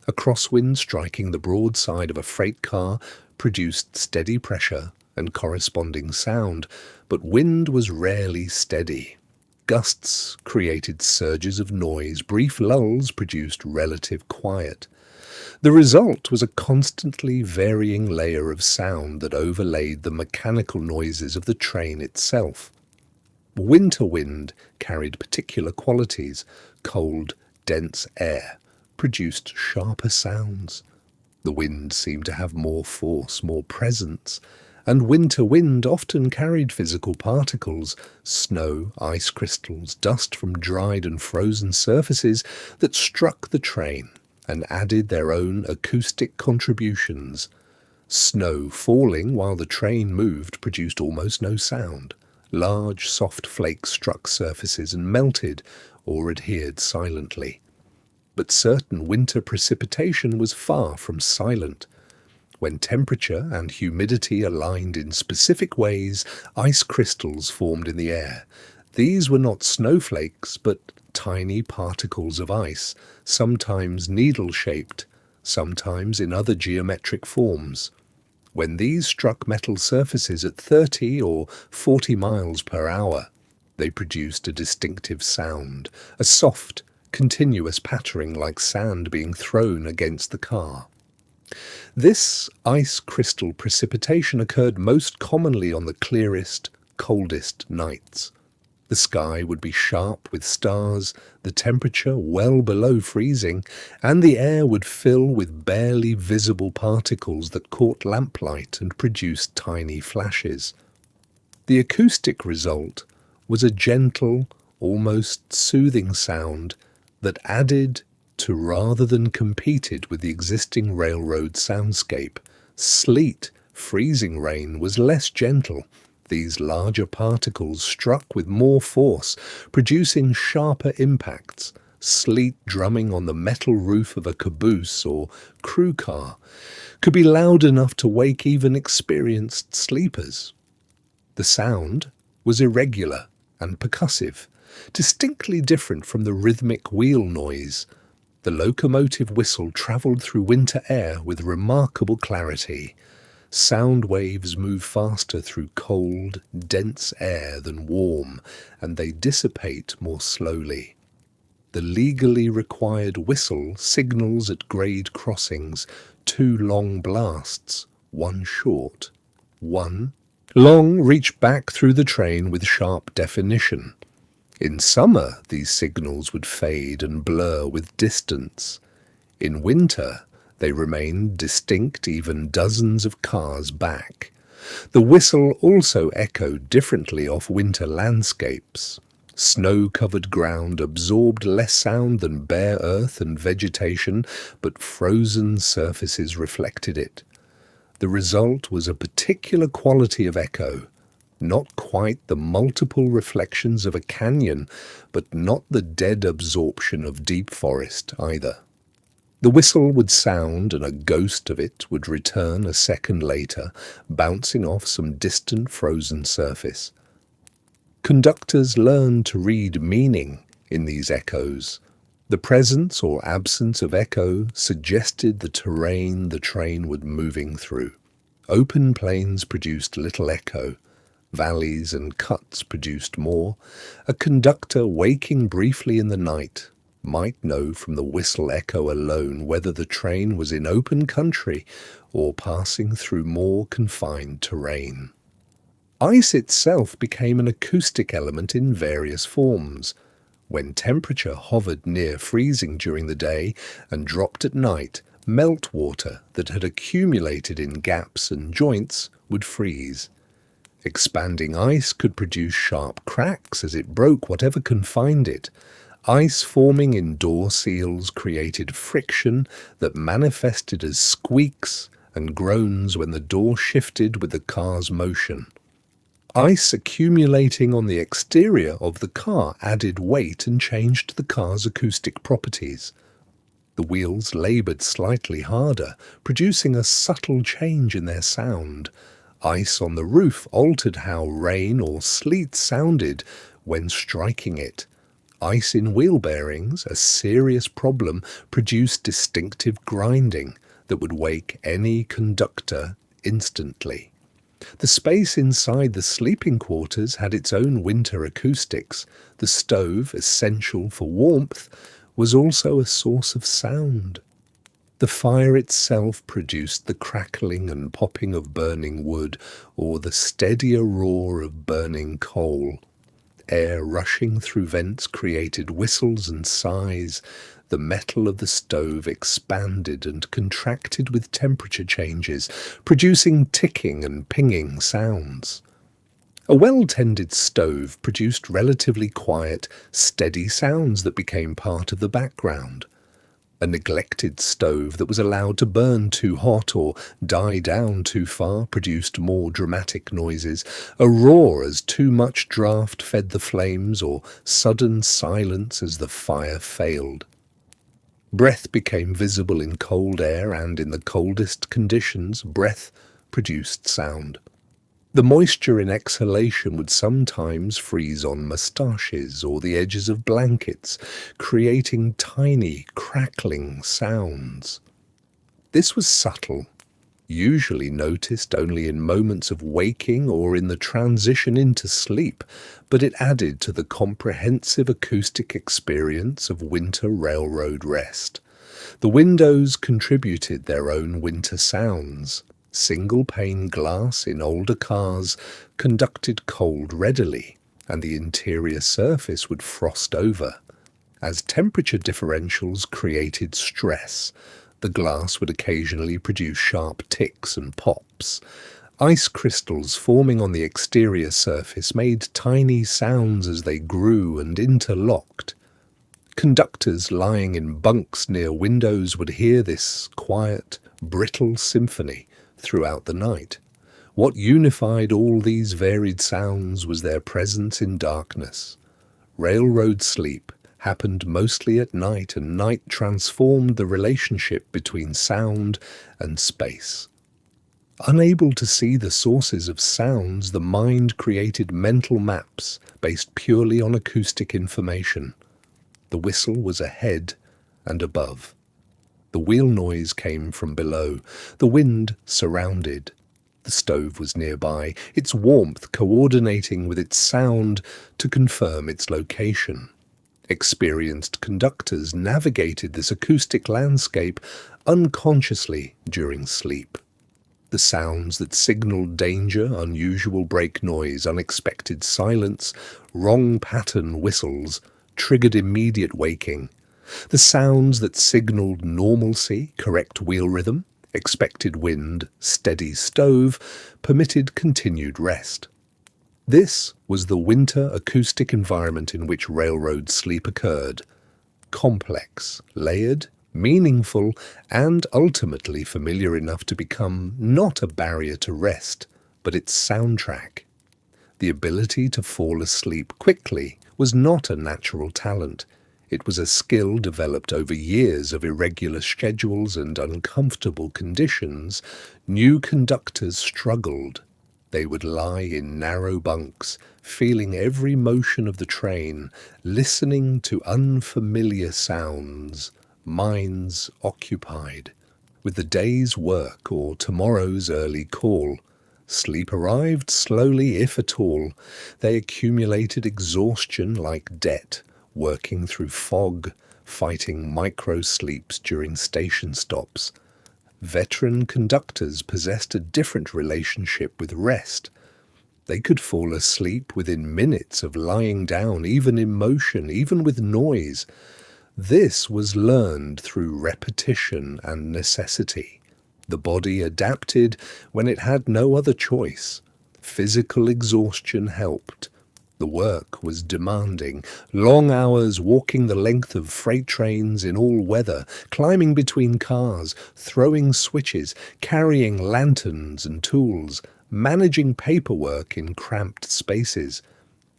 A crosswind striking the broadside of a freight car produced steady pressure and corresponding sound, but wind was rarely steady. Gusts created surges of noise, brief lulls produced relative quiet. The result was a constantly varying layer of sound that overlaid the mechanical noises of the train itself. Winter wind carried particular qualities. Cold, dense air produced sharper sounds. The wind seemed to have more force, more presence, and winter wind often carried physical particles, snow, ice crystals, dust from dried and frozen surfaces that struck the train and added their own acoustic contributions. Snow falling while the train moved produced almost no sound. Large, soft flakes struck surfaces and melted or adhered silently. But certain winter precipitation was far from silent. When temperature and humidity aligned in specific ways, ice crystals formed in the air. These were not snowflakes, but tiny particles of ice, sometimes needle-shaped, sometimes in other geometric forms. When these struck metal surfaces at 30 or 40 miles per hour, they produced a distinctive sound, a soft, continuous pattering like sand being thrown against the car. This ice crystal precipitation occurred most commonly on the clearest, coldest nights. The sky would be sharp with stars, the temperature well below freezing, and the air would fill with barely visible particles that caught lamplight and produced tiny flashes. The acoustic result was a gentle, almost soothing sound that added to rather than competed with the existing railroad soundscape. Sleet, freezing rain, was less gentle. These larger particles struck with more force, producing sharper impacts. Sleet drumming on the metal roof of a caboose or crew car could be loud enough to wake even experienced sleepers. The sound was irregular and percussive, distinctly different from the rhythmic wheel noise. The locomotive whistle travelled through winter air with remarkable clarity. Sound waves move faster through cold, dense air than warm, and they dissipate more slowly. The legally required whistle signals at grade crossings 2 long blasts, 1 short. 1 long reach back through the train with sharp definition. In summer, these signals would fade and blur with distance. In winter, they remained distinct even dozens of cars back. The whistle also echoed differently off winter landscapes. Snow-covered ground absorbed less sound than bare earth and vegetation, but frozen surfaces reflected it. The result was a particular quality of echo, not quite the multiple reflections of a canyon, but not the dead absorption of deep forest either. The whistle would sound and a ghost of it would return a second later, bouncing off some distant frozen surface. Conductors learned to read meaning in these echoes. The presence or absence of echo suggested the terrain the train was moving through. Open plains produced little echo. Valleys and cuts produced more. A conductor waking briefly in the night might know from the whistle echo alone whether the train was in open country or passing through more confined terrain. Ice itself became an acoustic element in various forms. When temperature hovered near freezing during the day and dropped at night, meltwater that had accumulated in gaps and joints would freeze. Expanding ice could produce sharp cracks as it broke whatever confined it. Ice forming in door seals created friction that manifested as squeaks and groans when the door shifted with the car's motion. Ice accumulating on the exterior of the car added weight and changed the car's acoustic properties. The wheels laboured slightly harder, producing a subtle change in their sound. Ice on the roof altered how rain or sleet sounded when striking it. Ice in wheel bearings, a serious problem, produced distinctive grinding that would wake any conductor instantly. The space inside the sleeping quarters had its own winter acoustics. The stove, essential for warmth, was also a source of sound. The fire itself produced the crackling and popping of burning wood or the steadier roar of burning coal. Air rushing through vents created whistles and sighs. The metal of the stove expanded and contracted with temperature changes, producing ticking and pinging sounds. A well-tended stove produced relatively quiet, steady sounds that became part of the background. A neglected stove that was allowed to burn too hot or die down too far produced more dramatic noises. A roar as too much draught fed the flames, or sudden silence as the fire failed. Breath became visible in cold air, and in the coldest conditions, breath produced sound. The moisture in exhalation would sometimes freeze on moustaches or the edges of blankets, creating tiny, crackling sounds. This was subtle, usually noticed only in moments of waking or in the transition into sleep, but it added to the comprehensive acoustic experience of winter railroad rest. The windows contributed their own winter sounds. Single-pane glass in older cars conducted cold readily, and the interior surface would frost over. As temperature differentials created stress, the glass would occasionally produce sharp ticks and pops. Ice crystals forming on the exterior surface made tiny sounds as they grew and interlocked. Conductors lying in bunks near windows would hear this quiet, brittle symphony throughout the night. What unified all these varied sounds was their presence in darkness. Railroad sleep happened mostly at night, and night transformed the relationship between sound and space. Unable to see the sources of sounds, the mind created mental maps based purely on acoustic information. The whistle was ahead and above. The wheel noise came from below. The wind surrounded. The stove was nearby, its warmth coordinating with its sound to confirm its location. Experienced conductors navigated this acoustic landscape unconsciously during sleep. The sounds that signaled danger, unusual brake noise, unexpected silence, wrong pattern whistles, triggered immediate waking. The sounds that signaled normalcy, correct wheel rhythm, expected wind, steady stove, permitted continued rest. This was the winter acoustic environment in which railroad sleep occurred. Complex, layered, meaningful, and ultimately familiar enough to become not a barrier to rest, but its soundtrack. The ability to fall asleep quickly was not a natural talent. It was a skill developed over years of irregular schedules and uncomfortable conditions. New conductors struggled. They would lie in narrow bunks, feeling every motion of the train, listening to unfamiliar sounds, minds occupied with the day's work or tomorrow's early call. Sleep arrived slowly, if at all. They accumulated exhaustion like debt, working through fog, fighting micro-sleeps during station stops. Veteran conductors possessed a different relationship with rest. They could fall asleep within minutes of lying down, even in motion, even with noise. This was learned through repetition and necessity. The body adapted when it had no other choice. Physical exhaustion helped. The work was demanding. Long hours walking the length of freight trains in all weather, climbing between cars, throwing switches, carrying lanterns and tools, managing paperwork in cramped spaces.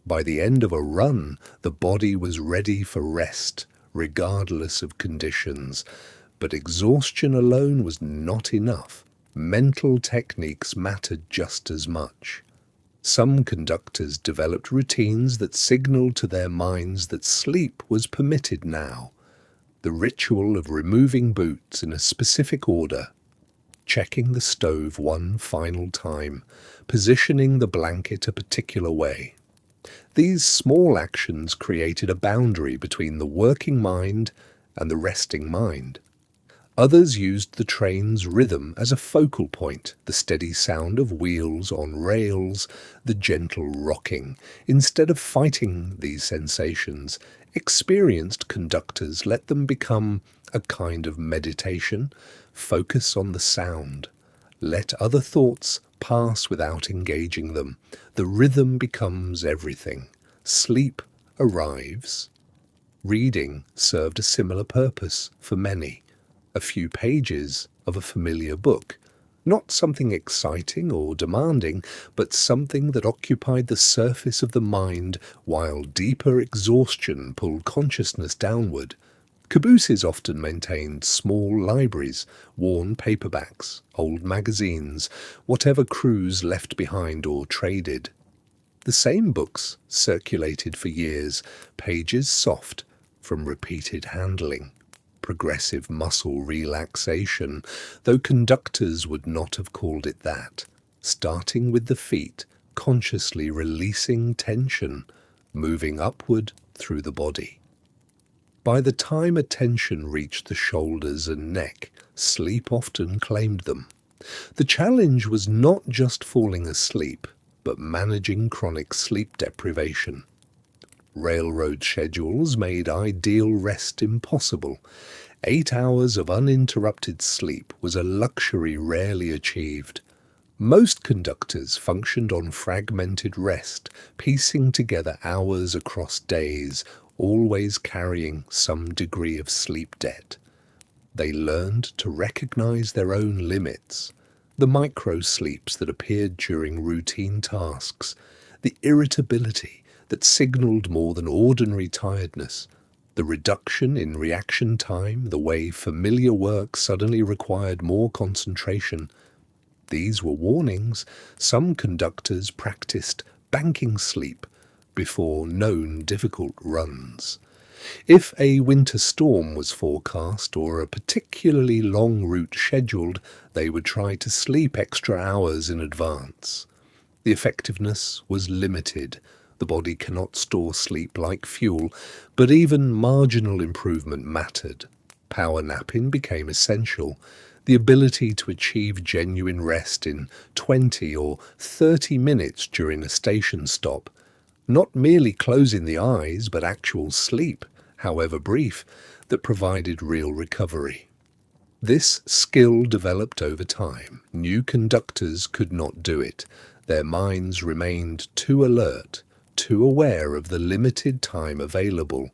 By the end of a run, the body was ready for rest, regardless of conditions. But exhaustion alone was not enough. Mental techniques mattered just as much. Some conductors developed routines that signaled to their minds that sleep was permitted now. The ritual of removing boots in a specific order, checking the stove one final time, positioning the blanket a particular way. These small actions created a boundary between the working mind and the resting mind. Others used the train's rhythm as a focal point, the steady sound of wheels on rails, the gentle rocking. Instead of fighting these sensations, experienced conductors let them become a kind of meditation. Focus on the sound. Let other thoughts pass without engaging them. The rhythm becomes everything. Sleep arrives. Reading served a similar purpose for many. A few pages of a familiar book, not something exciting or demanding, but something that occupied the surface of the mind while deeper exhaustion pulled consciousness downward. Cabooses often maintained small libraries, worn paperbacks, old magazines, whatever crews left behind or traded. The same books circulated for years, pages soft from repeated handling. Progressive muscle relaxation, though conductors would not have called it that. Starting with the feet, consciously releasing tension, moving upward through the body. By the time attention reached the shoulders and neck, sleep often claimed them. The challenge was not just falling asleep, but managing chronic sleep deprivation. Railroad schedules made ideal rest impossible. 8 hours of uninterrupted sleep was a luxury rarely achieved. Most conductors functioned on fragmented rest, piecing together hours across days, always carrying some degree of sleep debt. They learned to recognize their own limits, the micro-sleeps that appeared during routine tasks, the irritability that signaled more than ordinary tiredness, the reduction in reaction time, the way familiar work suddenly required more concentration. These were warnings. Some conductors practiced banking sleep before known difficult runs. If a winter storm was forecast or a particularly long route scheduled, they would try to sleep extra hours in advance. The effectiveness was limited. The body cannot store sleep like fuel, but even marginal improvement mattered. Power napping became essential. The ability to achieve genuine rest in 20 or 30 minutes during a station stop. Not merely closing the eyes, but actual sleep, however brief, that provided real recovery. This skill developed over time. New conductors could not do it. Their minds remained too alert, too aware of the limited time available.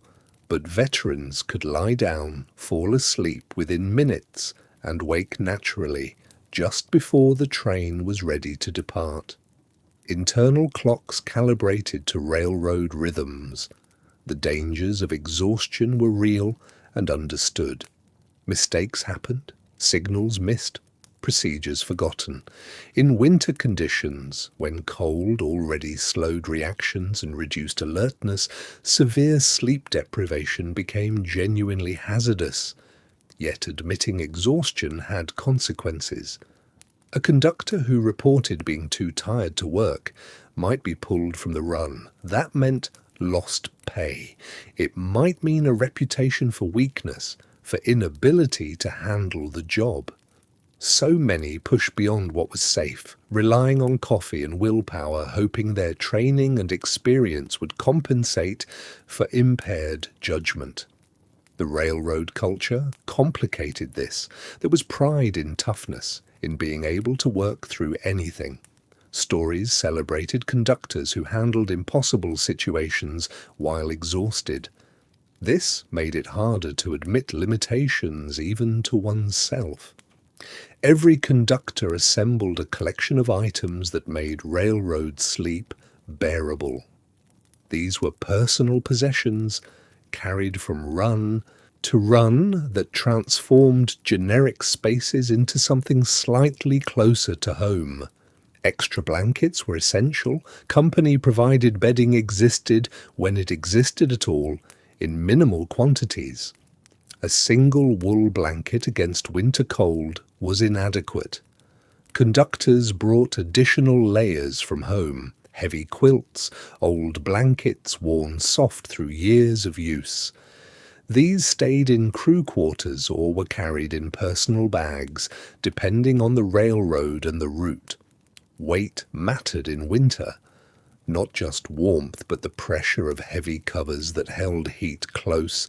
But veterans could lie down, fall asleep within minutes, and wake naturally, just before the train was ready to depart. Internal clocks calibrated to railroad rhythms. The dangers of exhaustion were real and understood. Mistakes happened, signals missed, procedures forgotten. In winter conditions, when cold already slowed reactions and reduced alertness, severe sleep deprivation became genuinely hazardous. Yet admitting exhaustion had consequences. A conductor who reported being too tired to work might be pulled from the run. That meant lost pay. It might mean a reputation for weakness, for inability to handle the job. So many pushed beyond what was safe, relying on coffee and willpower, hoping their training and experience would compensate for impaired judgment. The railroad culture complicated this. There was pride in toughness, in being able to work through anything. Stories celebrated conductors who handled impossible situations while exhausted. This made it harder to admit limitations even to oneself. Every conductor assembled a collection of items that made railroad sleep bearable. These were personal possessions carried from run to run that transformed generic spaces into something slightly closer to home. Extra blankets were essential. Company-provided bedding existed, when it existed at all, in minimal quantities. A single wool blanket against winter cold was inadequate. Conductors brought additional layers from home, heavy quilts, old blankets worn soft through years of use. These stayed in crew quarters or were carried in personal bags, depending on the railroad and the route. Weight mattered in winter. Not just warmth, but the pressure of heavy covers that held heat close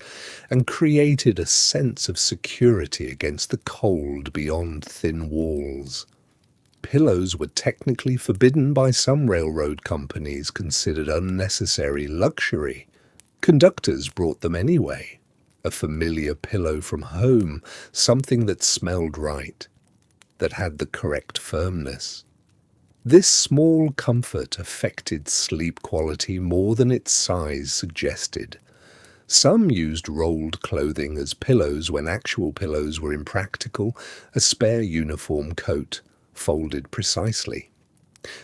and created a sense of security against the cold beyond thin walls. Pillows were technically forbidden by some railroad companies, considered unnecessary luxury. Conductors brought them anyway. A familiar pillow from home, something that smelled right, that had the correct firmness. This small comfort affected sleep quality more than its size suggested. Some used rolled clothing as pillows when actual pillows were impractical, a spare uniform coat, folded precisely.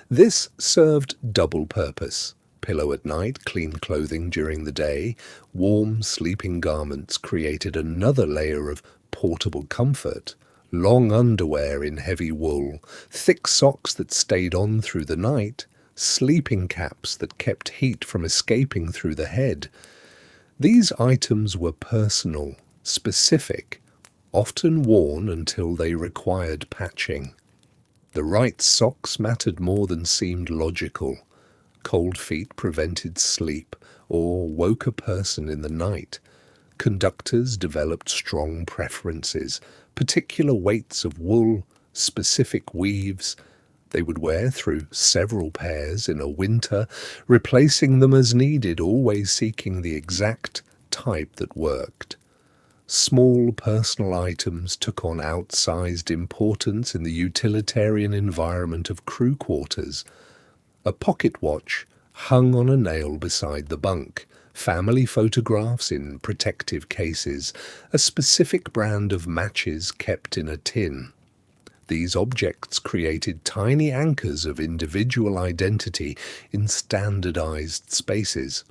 This served double purpose. Pillow at night, clean clothing during the day. Warm sleeping garments created another layer of portable comfort. Long underwear in heavy wool, thick socks that stayed on through the night, sleeping caps that kept heat from escaping through the head. These items were personal, specific, often worn until they required patching. The right socks mattered more than seemed logical. Cold feet prevented sleep or woke a person in the night. Conductors developed strong preferences, particular weights of wool, specific weaves. They would wear through several pairs in a winter, replacing them as needed, always seeking the exact type that worked. Small personal items took on outsized importance in the utilitarian environment of crew quarters. A pocket watch hung on a nail beside the bunk, family photographs in protective cases, a specific brand of matches kept in a tin. These objects created tiny anchors of individual identity in standardized spaces.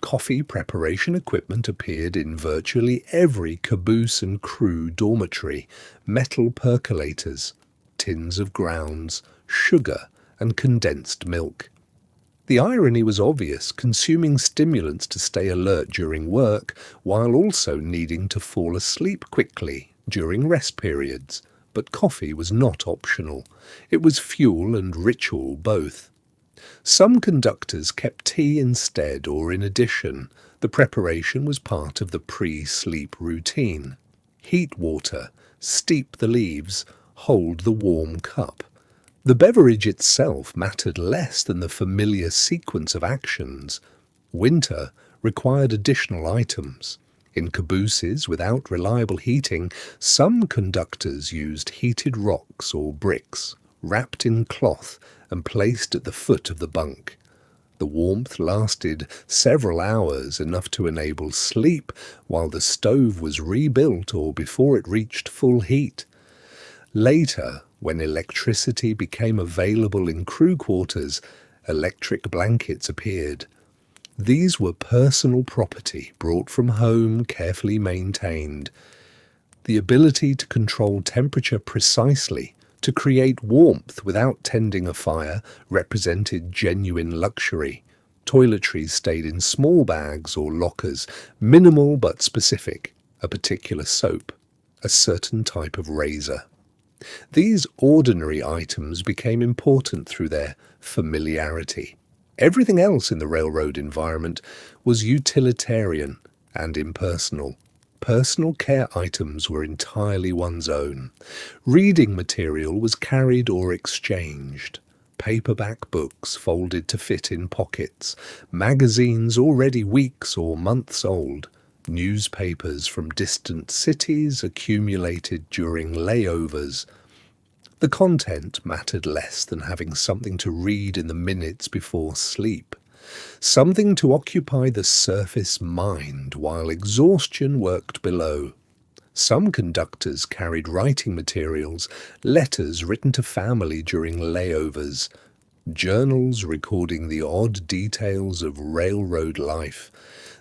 Coffee preparation equipment appeared in virtually every caboose and crew dormitory, metal percolators, tins of grounds, sugar, and condensed milk. The irony was obvious, consuming stimulants to stay alert during work while also needing to fall asleep quickly during rest periods. But coffee was not optional. It was fuel and ritual both. Some conductors kept tea instead or in addition. The preparation was part of the pre-sleep routine. Heat water, steep the leaves, hold the warm cup. The beverage itself mattered less than the familiar sequence of actions. Winter required additional items. In cabooses without reliable heating, some conductors used heated rocks or bricks, wrapped in cloth and placed at the foot of the bunk. The warmth lasted several hours, enough to enable sleep while the stove was rebuilt or before it reached full heat. Later, when electricity became available in crew quarters, electric blankets appeared. These were personal property brought from home, carefully maintained. The ability to control temperature precisely, to create warmth without tending a fire, represented genuine luxury. Toiletries stayed in small bags or lockers, minimal but specific, a particular soap, a certain type of razor. These ordinary items became important through their familiarity. Everything else in the railroad environment was utilitarian and impersonal. Personal care items were entirely one's own. Reading material was carried or exchanged. Paperback books folded to fit in pockets. Magazines already weeks or months old. Newspapers from distant cities accumulated during layovers. The content mattered less than having something to read in the minutes before sleep, something to occupy the surface mind while exhaustion worked below. Some conductors carried writing materials, letters written to family during layovers, journals recording the odd details of railroad life.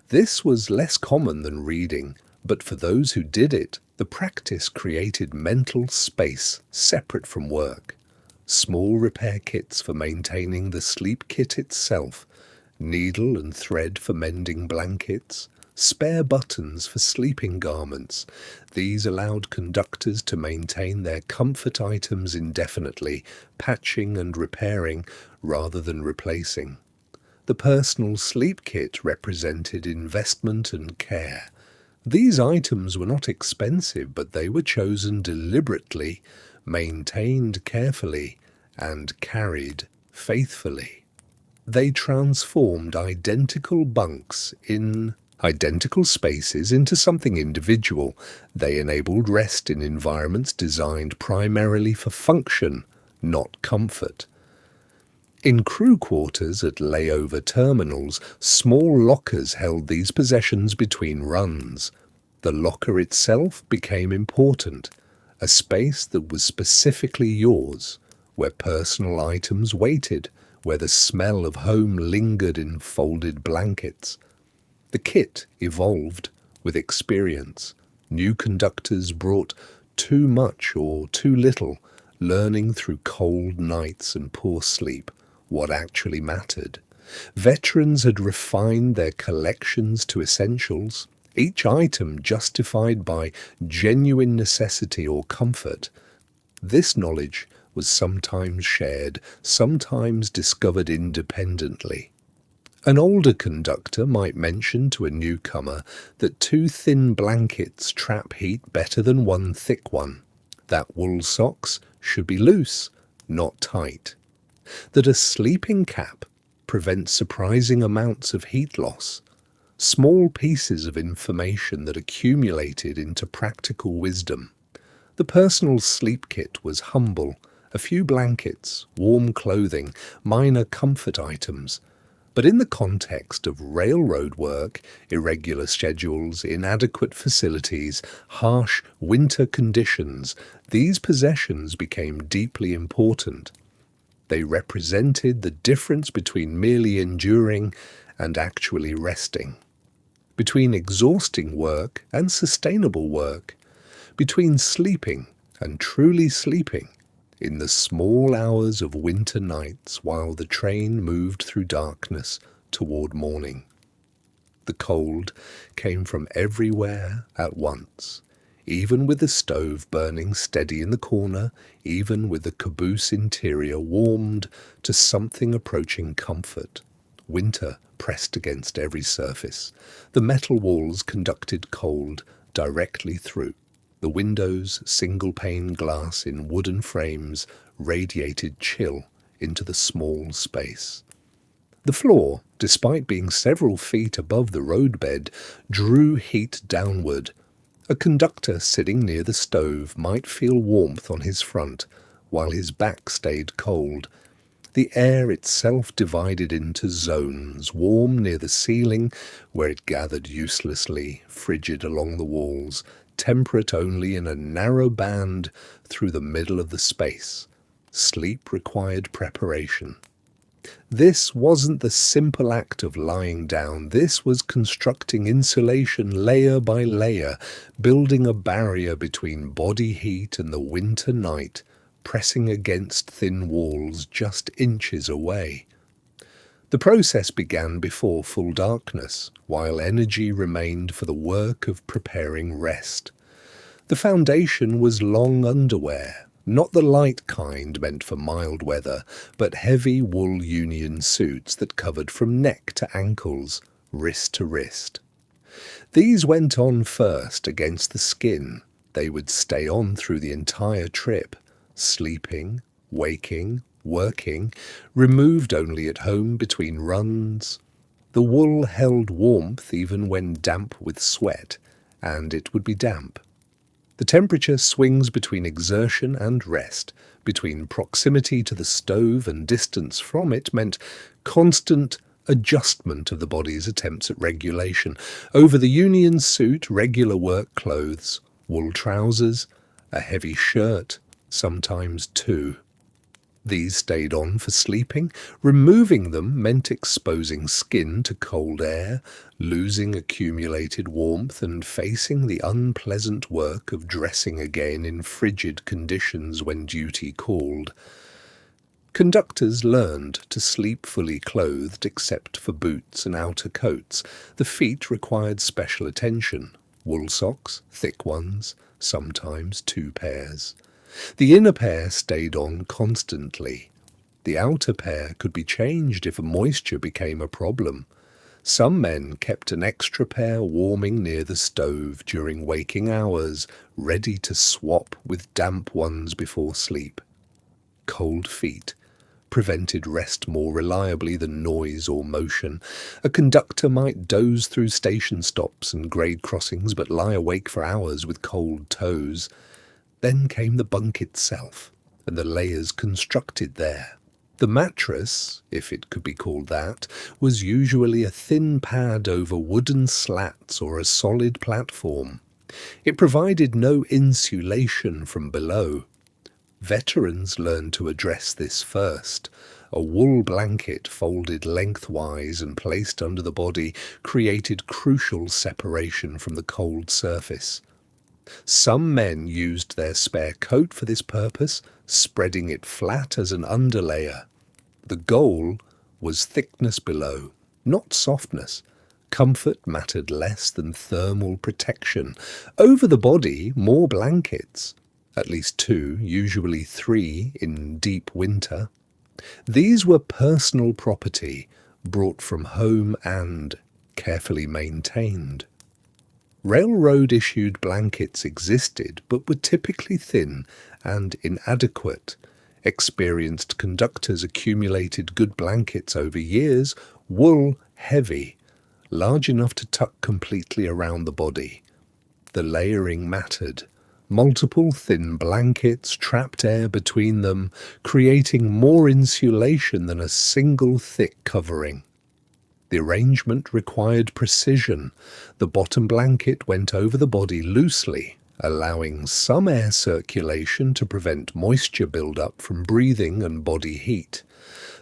This was less common than reading, but for those who did it, the practice created mental space separate from work. Small repair kits for maintaining the sleep kit itself, needle and thread for mending blankets, spare buttons for sleeping garments. These allowed conductors to maintain their comfort items indefinitely, patching and repairing rather than replacing. The personal sleep kit represented investment and care. These items were not expensive, but they were chosen deliberately, maintained carefully, and carried faithfully. They transformed identical bunks in identical spaces into something individual. They enabled rest in environments designed primarily for function, not comfort. In crew quarters at layover terminals, small lockers held these possessions between runs. The locker itself became important, a space that was specifically yours, where personal items waited, where the smell of home lingered in folded blankets. The kit evolved with experience. New conductors brought too much or too little, learning through cold nights and poor sleep what actually mattered. Veterans had refined their collections to essentials, each item justified by genuine necessity or comfort. This knowledge was sometimes shared, sometimes discovered independently. An older conductor might mention to a newcomer that 2 thin blankets trap heat better than 1 thick one, that wool socks should be loose, not tight, that a sleeping cap prevents surprising amounts of heat loss. Small pieces of information that accumulated into practical wisdom. The personal sleep kit was humble, a few blankets, warm clothing, minor comfort items. But in the context of railroad work, irregular schedules, inadequate facilities, harsh winter conditions, these possessions became deeply important. They represented the difference between merely enduring and actually resting, between exhausting work and sustainable work, between sleeping and truly sleeping in the small hours of winter nights while the train moved through darkness toward morning. The cold came from everywhere at once, even with the stove burning steady in the corner, even with the caboose interior warmed to something approaching comfort. Winter pressed against every surface. The metal walls conducted cold directly through. The windows, single-pane glass in wooden frames, radiated chill into the small space. The floor, despite being several feet above the roadbed, drew heat downward. A conductor sitting near the stove might feel warmth on his front, while his back stayed cold. The air itself divided into zones, warm near the ceiling, where it gathered uselessly, frigid along the walls, temperate only in a narrow band through the middle of the space. Sleep required preparation. This wasn't the simple act of lying down. This was constructing insulation layer by layer, building a barrier between body heat and the winter night, pressing against thin walls just inches away. The process began before full darkness, while energy remained for the work of preparing rest. The foundation was long underwear, not the light kind meant for mild weather, but heavy wool union suits that covered from neck to ankles, wrist to wrist. These went on first against the skin. They would stay on through the entire trip, sleeping, waking, working, removed only at home between runs. The wool held warmth even when damp with sweat, and it would be damp. The temperature swings between exertion and rest, between proximity to the stove and distance from it meant constant adjustment of the body's attempts at regulation. Over the union suit, regular work clothes, wool trousers, a heavy shirt, sometimes two. These stayed on for sleeping. Removing them meant exposing skin to cold air, losing accumulated warmth, and facing the unpleasant work of dressing again in frigid conditions when duty called. Conductors learned to sleep fully clothed except for boots and outer coats. The feet required special attention. Wool socks, thick ones, sometimes 2 pairs. The inner pair stayed on constantly. The outer pair could be changed if moisture became a problem. Some men kept an extra pair warming near the stove during waking hours, ready to swap with damp ones before sleep. Cold feet prevented rest more reliably than noise or motion. A conductor might doze through station stops and grade crossings but lie awake for hours with cold toes. Then came the bunk itself, and the layers constructed there. The mattress, if it could be called that, was usually a thin pad over wooden slats or a solid platform. It provided no insulation from below. Veterans learned to address this first. A wool blanket folded lengthwise and placed under the body created crucial separation from the cold surface. Some men used their spare coat for this purpose, spreading it flat as an underlayer. The goal was thickness below, not softness. Comfort mattered less than thermal protection. Over the body, more blankets, at least 2, usually 3 in deep winter. These were personal property, brought from home and carefully maintained. Railroad-issued blankets existed, but were typically thin and inadequate. Experienced conductors accumulated good blankets over years, wool heavy, large enough to tuck completely around the body. The layering mattered. Multiple thin blankets trapped air between them, creating more insulation than a single thick covering. The arrangement required precision. The bottom blanket went over the body loosely, allowing some air circulation to prevent moisture buildup from breathing and body heat.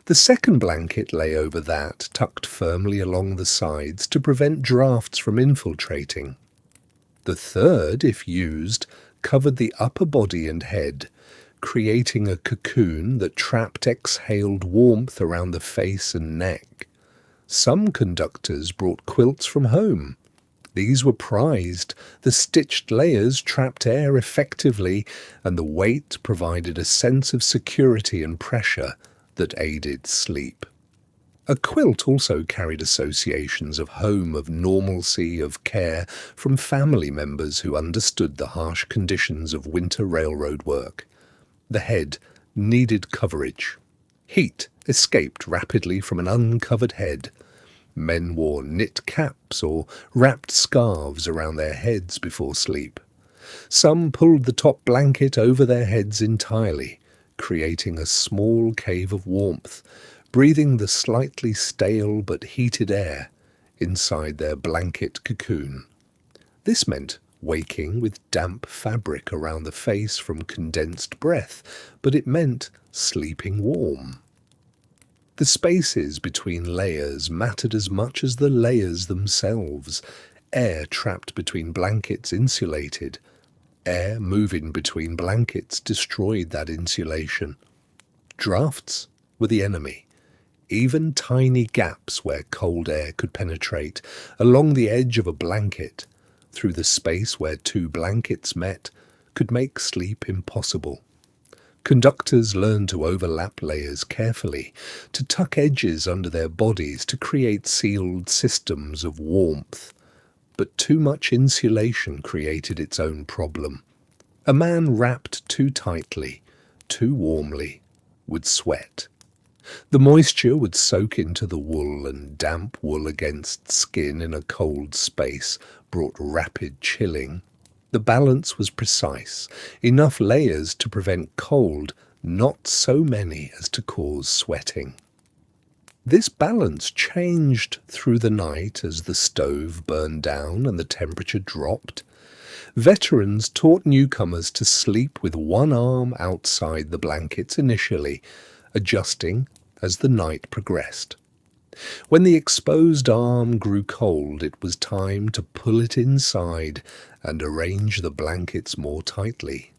The second blanket lay over that, tucked firmly along the sides to prevent drafts from infiltrating. The third, if used, covered the upper body and head, creating a cocoon that trapped exhaled warmth around the face and neck. Some conductors brought quilts from home. These were prized. The stitched layers trapped air effectively, and the weight provided a sense of security and pressure that aided sleep. A quilt also carried associations of home, of normalcy, of care from family members who understood the harsh conditions of winter railroad work. The head needed coverage. Heat escaped rapidly from an uncovered head. Men wore knit caps or wrapped scarves around their heads before sleep. Some pulled the top blanket over their heads entirely, creating a small cave of warmth, breathing the slightly stale but heated air inside their blanket cocoon. This meant waking with damp fabric around the face from condensed breath, but it meant sleeping warm. The spaces between layers mattered as much as the layers themselves. Air trapped between blankets insulated. Air moving between blankets destroyed that insulation. Drafts were the enemy. Even tiny gaps where cold air could penetrate, along the edge of a blanket, through the space where two blankets met, could make sleep impossible. Conductors learned to overlap layers carefully, to tuck edges under their bodies to create sealed systems of warmth. But too much insulation created its own problem. A man wrapped too tightly, too warmly, would sweat. The moisture would soak into the wool, and damp wool against skin in a cold space brought rapid chilling. The balance was precise, enough layers to prevent cold, not so many as to cause sweating. This balance changed through the night as the stove burned down and the temperature dropped. Veterans taught newcomers to sleep with one arm outside the blankets initially, adjusting as the night progressed. When the exposed arm grew cold, it was time to pull it inside and arrange the blankets more tightly.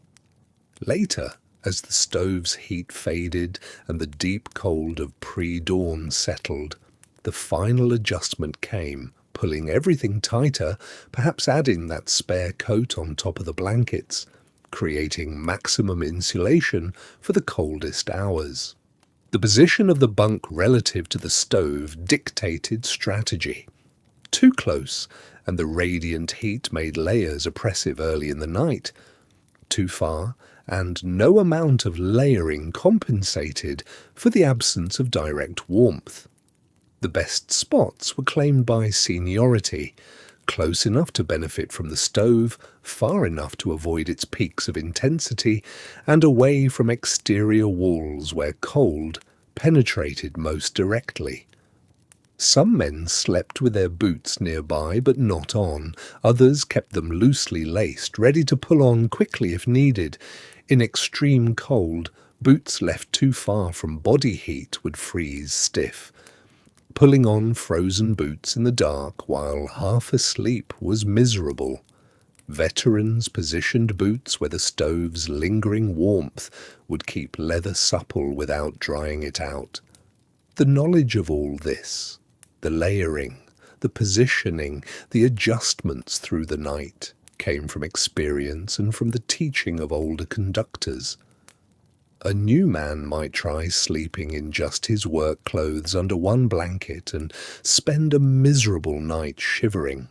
Later, as the stove's heat faded and the deep cold of pre-dawn settled, the final adjustment came, pulling everything tighter, perhaps adding that spare coat on top of the blankets, creating maximum insulation for the coldest hours. The position of the bunk relative to the stove dictated strategy. Too close, and the radiant heat made layers oppressive early in the night. Too far, and no amount of layering compensated for the absence of direct warmth. The best spots were claimed by seniority, close enough to benefit from the stove, far enough to avoid its peaks of intensity, and away from exterior walls where cold penetrated most directly. Some men slept with their boots nearby but not on. Others kept them loosely laced, ready to pull on quickly if needed. In extreme cold, boots left too far from body heat would freeze stiff. Pulling on frozen boots in the dark while half asleep was miserable. Veterans positioned boots where the stove's lingering warmth would keep leather supple without drying it out. The knowledge of all this, the layering, the positioning, the adjustments through the night, came from experience and from the teaching of older conductors. A new man might try sleeping in just his work clothes under one blanket and spend a miserable night shivering.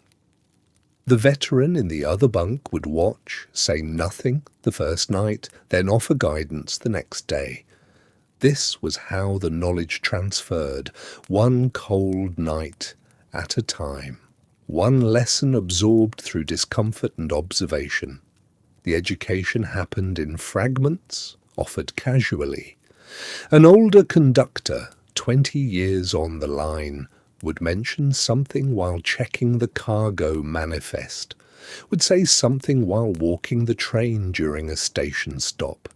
The veteran in the other bunk would watch, say nothing the first night, then offer guidance the next day. This was how the knowledge transferred, one cold night at a time, one lesson absorbed through discomfort and observation. The education happened in fragments, offered casually. An older conductor, 20 years on the line, would mention something while checking the cargo manifest, would say something while walking the train during a station stop.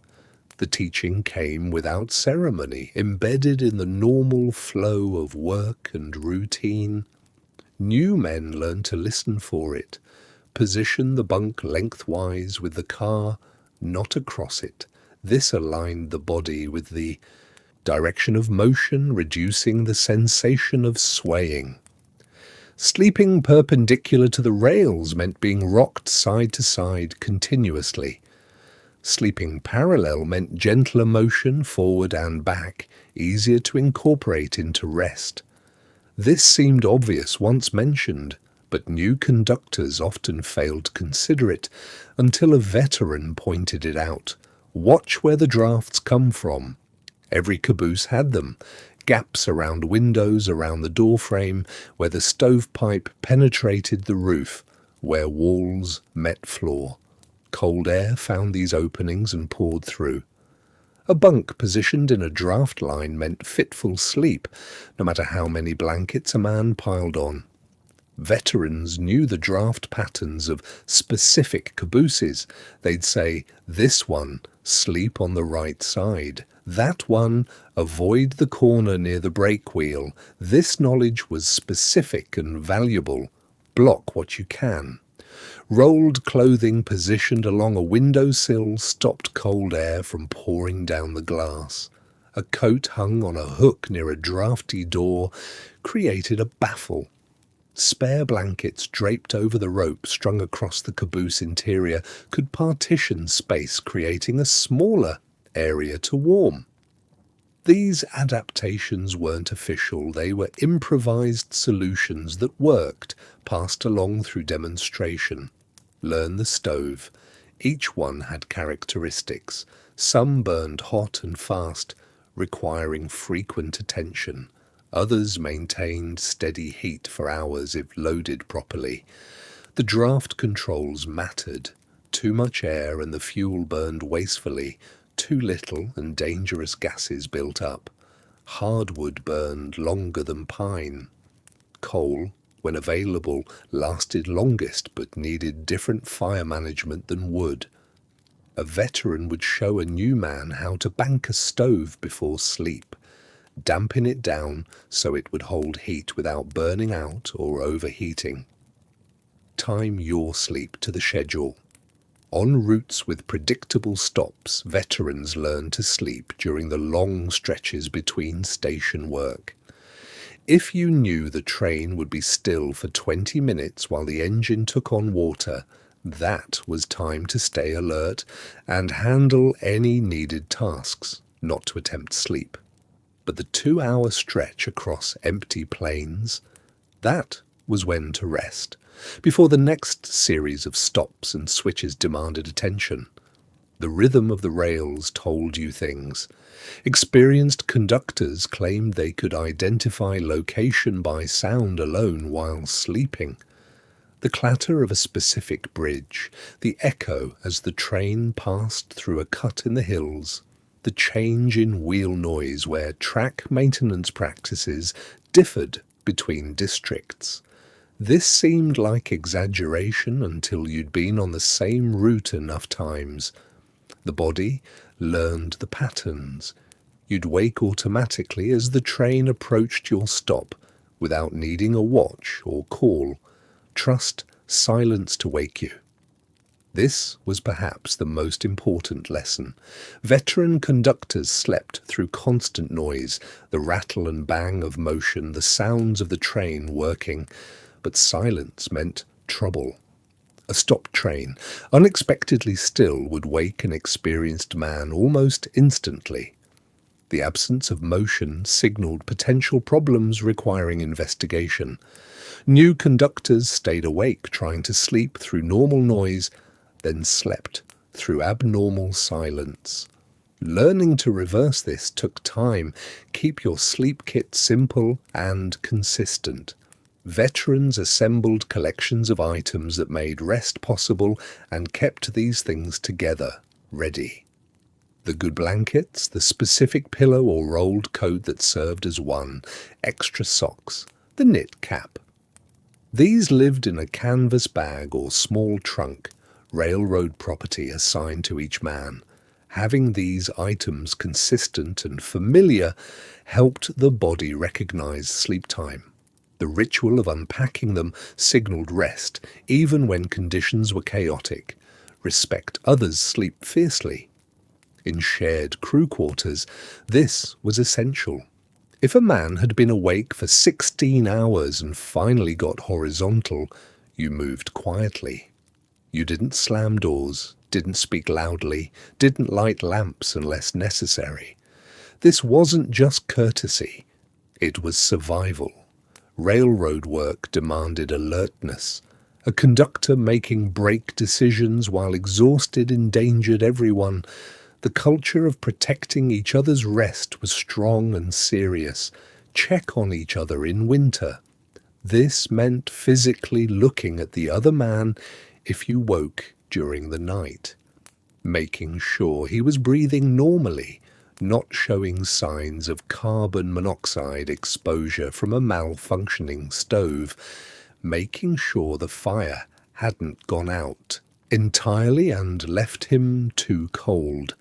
The teaching came without ceremony, embedded in the normal flow of work and routine. New men learned to listen for it, position the bunk lengthwise with the car, not across it. This aligned the body with the direction of motion, reducing the sensation of swaying. Sleeping perpendicular to the rails meant being rocked side to side continuously. Sleeping parallel meant gentler motion forward and back, easier to incorporate into rest. This seemed obvious once mentioned, but new conductors often failed to consider it until a veteran pointed it out. Watch where the drafts come from. Every caboose had them, gaps around windows around the doorframe, where the stovepipe penetrated the roof, where walls met floor. Cold air found these openings and poured through. A bunk positioned in a draft line meant fitful sleep, no matter how many blankets a man piled on. Veterans knew the draft patterns of specific cabooses. They'd say, "This one, sleep on the right side. That one, avoid the corner near the brake wheel." This knowledge was specific and valuable. Block what you can. Rolled clothing positioned along a windowsill stopped cold air from pouring down the glass. A coat hung on a hook near a drafty door created a baffle. Spare blankets draped over the rope strung across the caboose interior could partition space, creating a smaller area to warm. These adaptations weren't official, they were improvised solutions that worked, passed along through demonstration. Learn the stove. Each one had characteristics. Some burned hot and fast, requiring frequent attention. Others maintained steady heat for hours if loaded properly. The draft controls mattered. Too much air and the fuel burned wastefully. Too little and dangerous gases built up. Hardwood burned longer than pine. Coal, when available, lasted longest but needed different fire management than wood. A veteran would show a new man how to bank a stove before sleep. Dampen it down so it would hold heat without burning out or overheating. Time your sleep to the schedule. On routes with predictable stops, veterans learn to sleep during the long stretches between station work. If you knew the train would be still for 20 minutes while the engine took on water, that was time to stay alert and handle any needed tasks, not to attempt sleep. But the 2-hour stretch across empty plains, that was when to rest, before the next series of stops and switches demanded attention. The rhythm of the rails told you things. Experienced conductors claimed they could identify location by sound alone while sleeping. The clatter of a specific bridge, the echo as the train passed through a cut in the hills, the change in wheel noise where track maintenance practices differed between districts. This seemed like exaggeration until you'd been on the same route enough times. The body learned the patterns. You'd wake automatically as the train approached your stop without needing a watch or call. Trust silence to wake you. This was perhaps the most important lesson. Veteran conductors slept through constant noise, the rattle and bang of motion, the sounds of the train working, but silence meant trouble. A stopped train, unexpectedly still, would wake an experienced man almost instantly. The absence of motion signaled potential problems requiring investigation. New conductors stayed awake trying to sleep through normal noise, then slept through abnormal silence. Learning to reverse this took time. Keep your sleep kit simple and consistent. Veterans assembled collections of items that made rest possible and kept these things together, ready. The good blankets, the specific pillow or rolled coat that served as one, extra socks, the knit cap. These lived in a canvas bag or small trunk, railroad property assigned to each man. Having these items consistent and familiar helped the body recognize sleep time. The ritual of unpacking them signaled rest, even when conditions were chaotic. Respect others' sleep fiercely. In shared crew quarters, this was essential. If a man had been awake for 16 hours and finally got horizontal, you moved quietly. You didn't slam doors, didn't speak loudly, didn't light lamps unless necessary. This wasn't just courtesy, it was survival. Railroad work demanded alertness. A conductor making brake decisions while exhausted endangered everyone. The culture of protecting each other's rest was strong and serious. Check on each other in winter. This meant physically looking at the other man if you woke during the night, making sure he was breathing normally, not showing signs of carbon monoxide exposure from a malfunctioning stove, making sure the fire hadn't gone out entirely and left him too cold.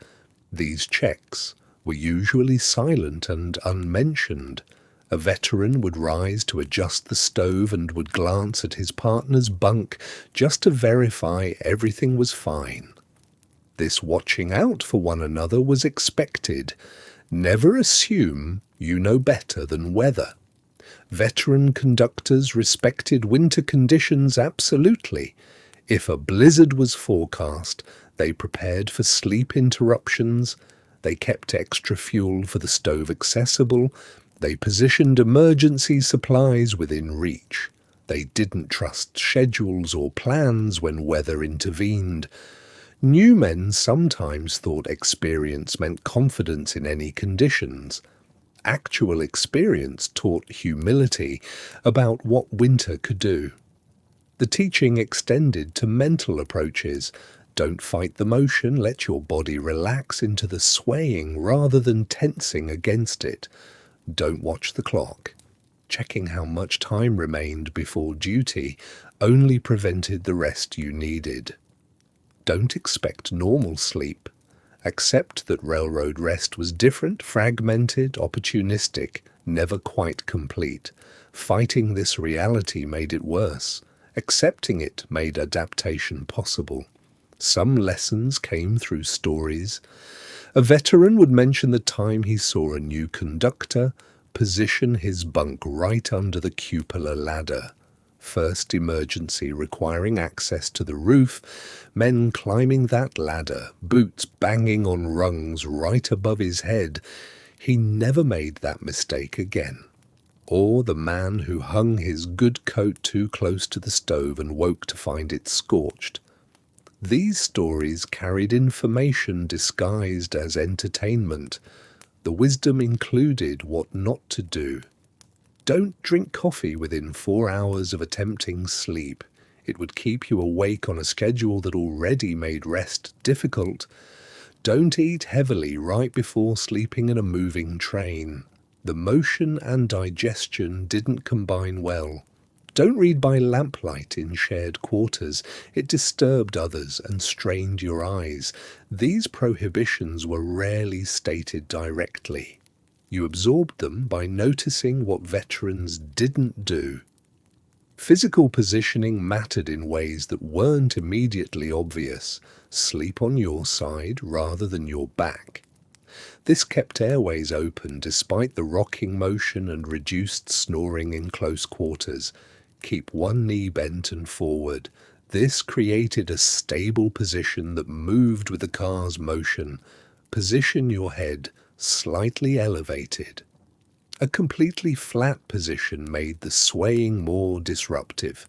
These checks were usually silent and unmentioned. A veteran would rise to adjust the stove and would glance at his partner's bunk just to verify everything was fine. This watching out for one another was expected. Never assume you know better than weather. Veteran conductors respected winter conditions absolutely. If a blizzard was forecast, they prepared for sleep interruptions, they kept extra fuel for the stove accessible, they positioned emergency supplies within reach. They didn't trust schedules or plans when weather intervened. New men sometimes thought experience meant confidence in any conditions. Actual experience taught humility about what winter could do. The teaching extended to mental approaches. Don't fight the motion, let your body relax into the swaying rather than tensing against it. Don't watch the clock. Checking how much time remained before duty only prevented the rest you needed. Don't expect normal sleep. Accept that railroad rest was different, fragmented, opportunistic, never quite complete. Fighting this reality made it worse. Accepting it made adaptation possible. Some lessons came through stories. A veteran would mention the time he saw a new conductor position his bunk right under the cupola ladder. First emergency requiring access to the roof, men climbing that ladder, boots banging on rungs right above his head. He never made that mistake again. Or the man who hung his good coat too close to the stove and woke to find it scorched. These stories carried information disguised as entertainment. The wisdom included what not to do. Don't drink coffee within 4 hours of attempting sleep. It would keep you awake on a schedule that already made rest difficult. Don't eat heavily right before sleeping in a moving train. The motion and digestion didn't combine well. Don't read by lamplight in shared quarters. It disturbed others and strained your eyes. These prohibitions were rarely stated directly. You absorbed them by noticing what veterans didn't do. Physical positioning mattered in ways that weren't immediately obvious. Sleep on your side rather than your back. This kept airways open despite the rocking motion and reduced snoring in close quarters. Keep one knee bent and forward. This created a stable position that moved with the car's motion. Position your head slightly elevated. A completely flat position made the swaying more disruptive.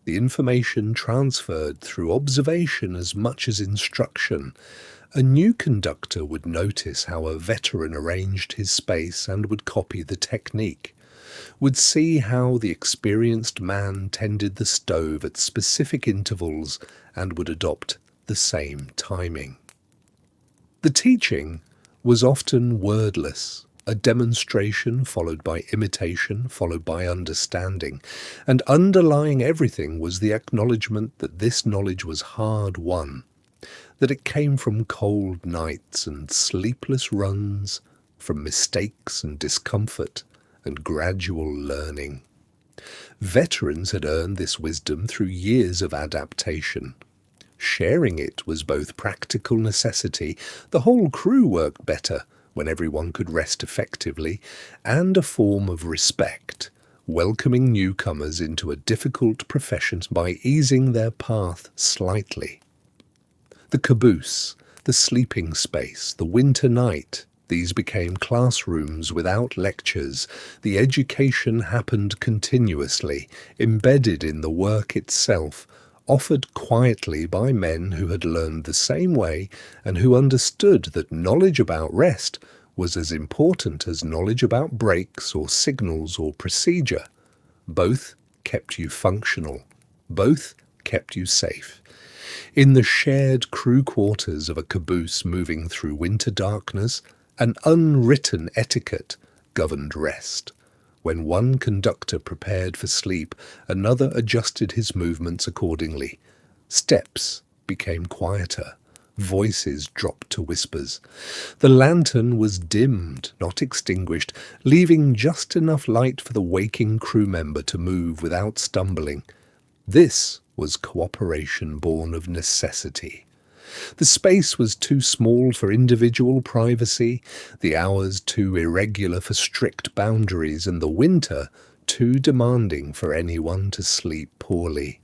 The information transferred through observation as much as instruction. A new conductor would notice how a veteran arranged his space and would copy the technique, would see how the experienced man tended the stove at specific intervals and would adopt the same timing. The teaching was often wordless, a demonstration followed by imitation, followed by understanding, and underlying everything was the acknowledgement that this knowledge was hard-won, that it came from cold nights and sleepless runs, from mistakes and discomfort and gradual learning. Veterans had earned this wisdom through years of adaptation. Sharing it was both practical necessity, the whole crew worked better when everyone could rest effectively, and a form of respect, welcoming newcomers into a difficult profession by easing their path slightly. The caboose, the sleeping space, the winter night, these became classrooms without lectures. The education happened continuously, embedded in the work itself, offered quietly by men who had learned the same way and who understood that knowledge about rest was as important as knowledge about brakes or signals or procedure. Both kept you functional. Both kept you safe. In the shared crew quarters of a caboose moving through winter darkness, An unwritten etiquette governed rest. When one conductor prepared for sleep, another adjusted his movements accordingly. Steps became quieter. Voices dropped to whispers. The lantern was dimmed, not extinguished, leaving just enough light for the waking crew member to move without stumbling. This was cooperation born of necessity. The space was too small for individual privacy, the hours too irregular for strict boundaries, and the winter too demanding for anyone to sleep poorly.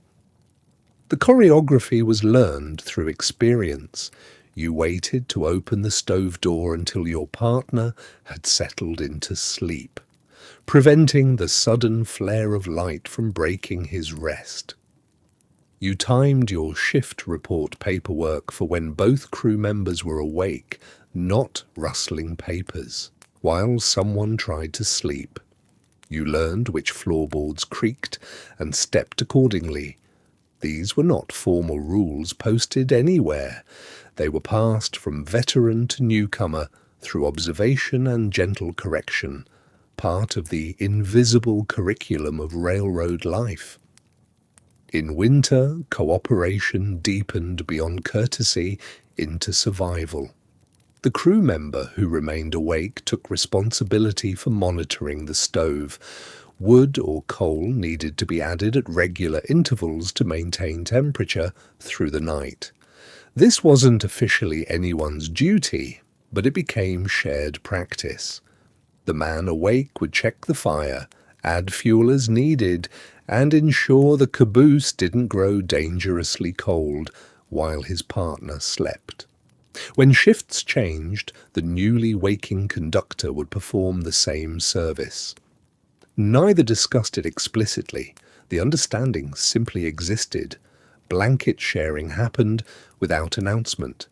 The choreography was learned through experience. You waited to open the stove door until your partner had settled into sleep, preventing the sudden flare of light from breaking his rest. You timed your shift report paperwork for when both crew members were awake, not rustling papers, while someone tried to sleep. You learned which floorboards creaked and stepped accordingly. These were not formal rules posted anywhere. They were passed from veteran to newcomer through observation and gentle correction, part of the invisible curriculum of railroad life. In winter, cooperation deepened beyond courtesy into survival. The crew member who remained awake took responsibility for monitoring the stove. Wood or coal needed to be added at regular intervals to maintain temperature through the night. This wasn't officially anyone's duty, but it became shared practice. The man awake would check the fire, add fuel as needed, and ensure the caboose didn't grow dangerously cold while his partner slept. When shifts changed, the newly waking conductor would perform the same service. Neither discussed it explicitly. The understanding simply existed. Blanket sharing happened without announcement.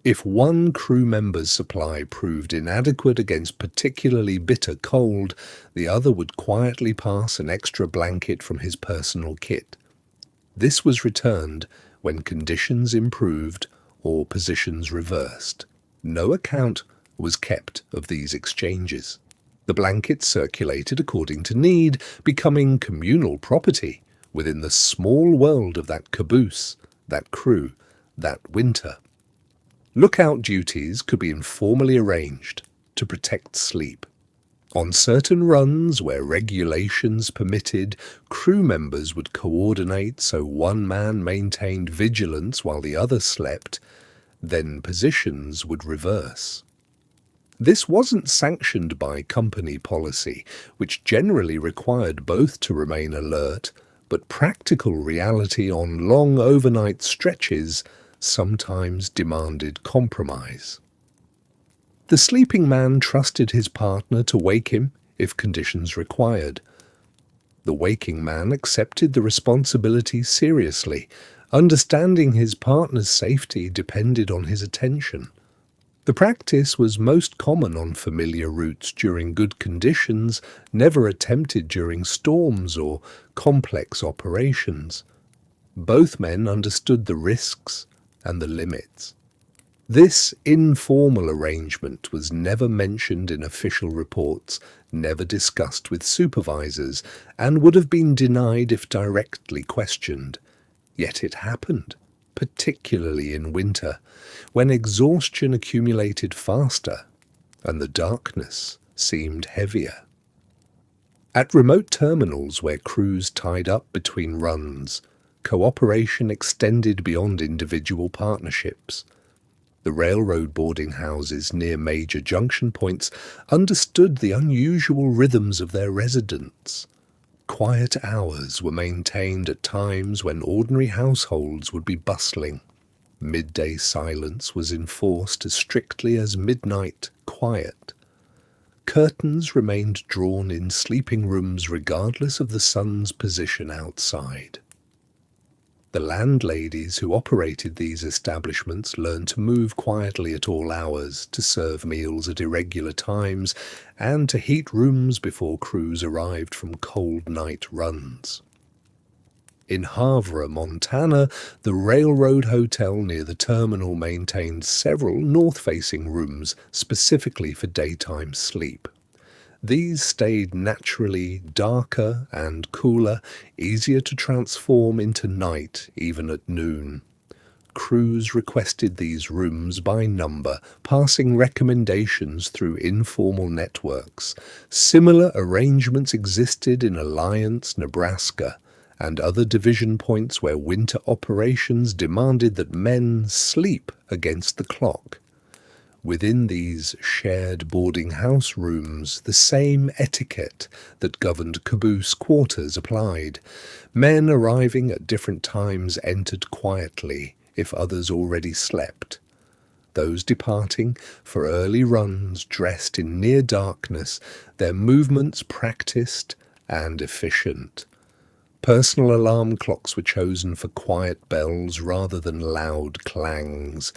If one crew member's supply proved inadequate against particularly bitter cold, the other would quietly pass an extra blanket from his personal kit. This was returned when conditions improved or positions reversed. No account was kept of these exchanges. The blankets circulated according to need, becoming communal property within the small world of that caboose, that crew, that winter. Lookout duties could be informally arranged to protect sleep. On certain runs where regulations permitted, crew members would coordinate so one man maintained vigilance while the other slept, then positions would reverse. This wasn't sanctioned by company policy, which generally required both to remain alert, but practical reality on long overnight stretches sometimes demanded compromise. The sleeping man trusted his partner to wake him if conditions required. The waking man accepted the responsibility seriously, understanding his partner's safety depended on his attention. The practice was most common on familiar routes during good conditions, never attempted during storms or complex operations. Both men understood the risks and the limits. This informal arrangement was never mentioned in official reports, never discussed with supervisors, and would have been denied if directly questioned. Yet it happened, particularly in winter, when exhaustion accumulated faster and the darkness seemed heavier. At remote terminals where crews tied up between runs, cooperation extended beyond individual partnerships. The railroad boarding houses near major junction points understood the unusual rhythms of their residents. Quiet hours were maintained at times when ordinary households would be bustling. Midday silence was enforced as strictly as midnight quiet. Curtains remained drawn in sleeping rooms regardless of the sun's position outside. The landladies who operated these establishments learned to move quietly at all hours, to serve meals at irregular times, and to heat rooms before crews arrived from cold night runs. In Havre, Montana, the railroad hotel near the terminal maintained several north-facing rooms specifically for daytime sleep. These stayed naturally darker and cooler, easier to transform into night even at noon. Crews requested these rooms by number, passing recommendations through informal networks. Similar arrangements existed in Alliance, Nebraska, and other division points where winter operations demanded that men sleep against the clock. Within these shared boarding house rooms, the same etiquette that governed caboose quarters applied. Men arriving at different times entered quietly if others already slept. Those departing for early runs dressed in near darkness, their movements practiced and efficient. Personal alarm clocks were chosen for quiet bells rather than loud clangs.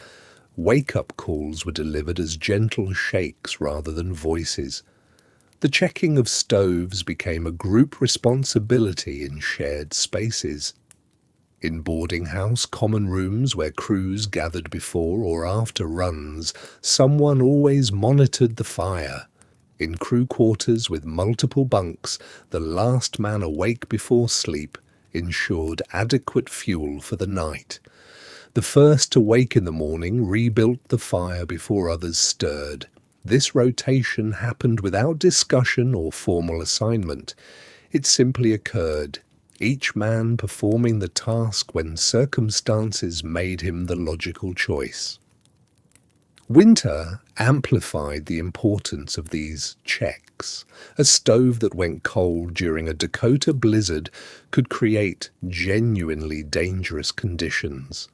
Wake-up calls were delivered as gentle shakes rather than voices. The checking of stoves became a group responsibility in shared spaces. In boarding house common rooms where crews gathered before or after runs, someone always monitored the fire. In crew quarters with multiple bunks, the last man awake before sleep ensured adequate fuel for the night. The first to wake in the morning rebuilt the fire before others stirred. This rotation happened without discussion or formal assignment. It simply occurred, each man performing the task when circumstances made him the logical choice. Winter amplified the importance of these checks. A stove that went cold during a Dakota blizzard could create genuinely dangerous conditions.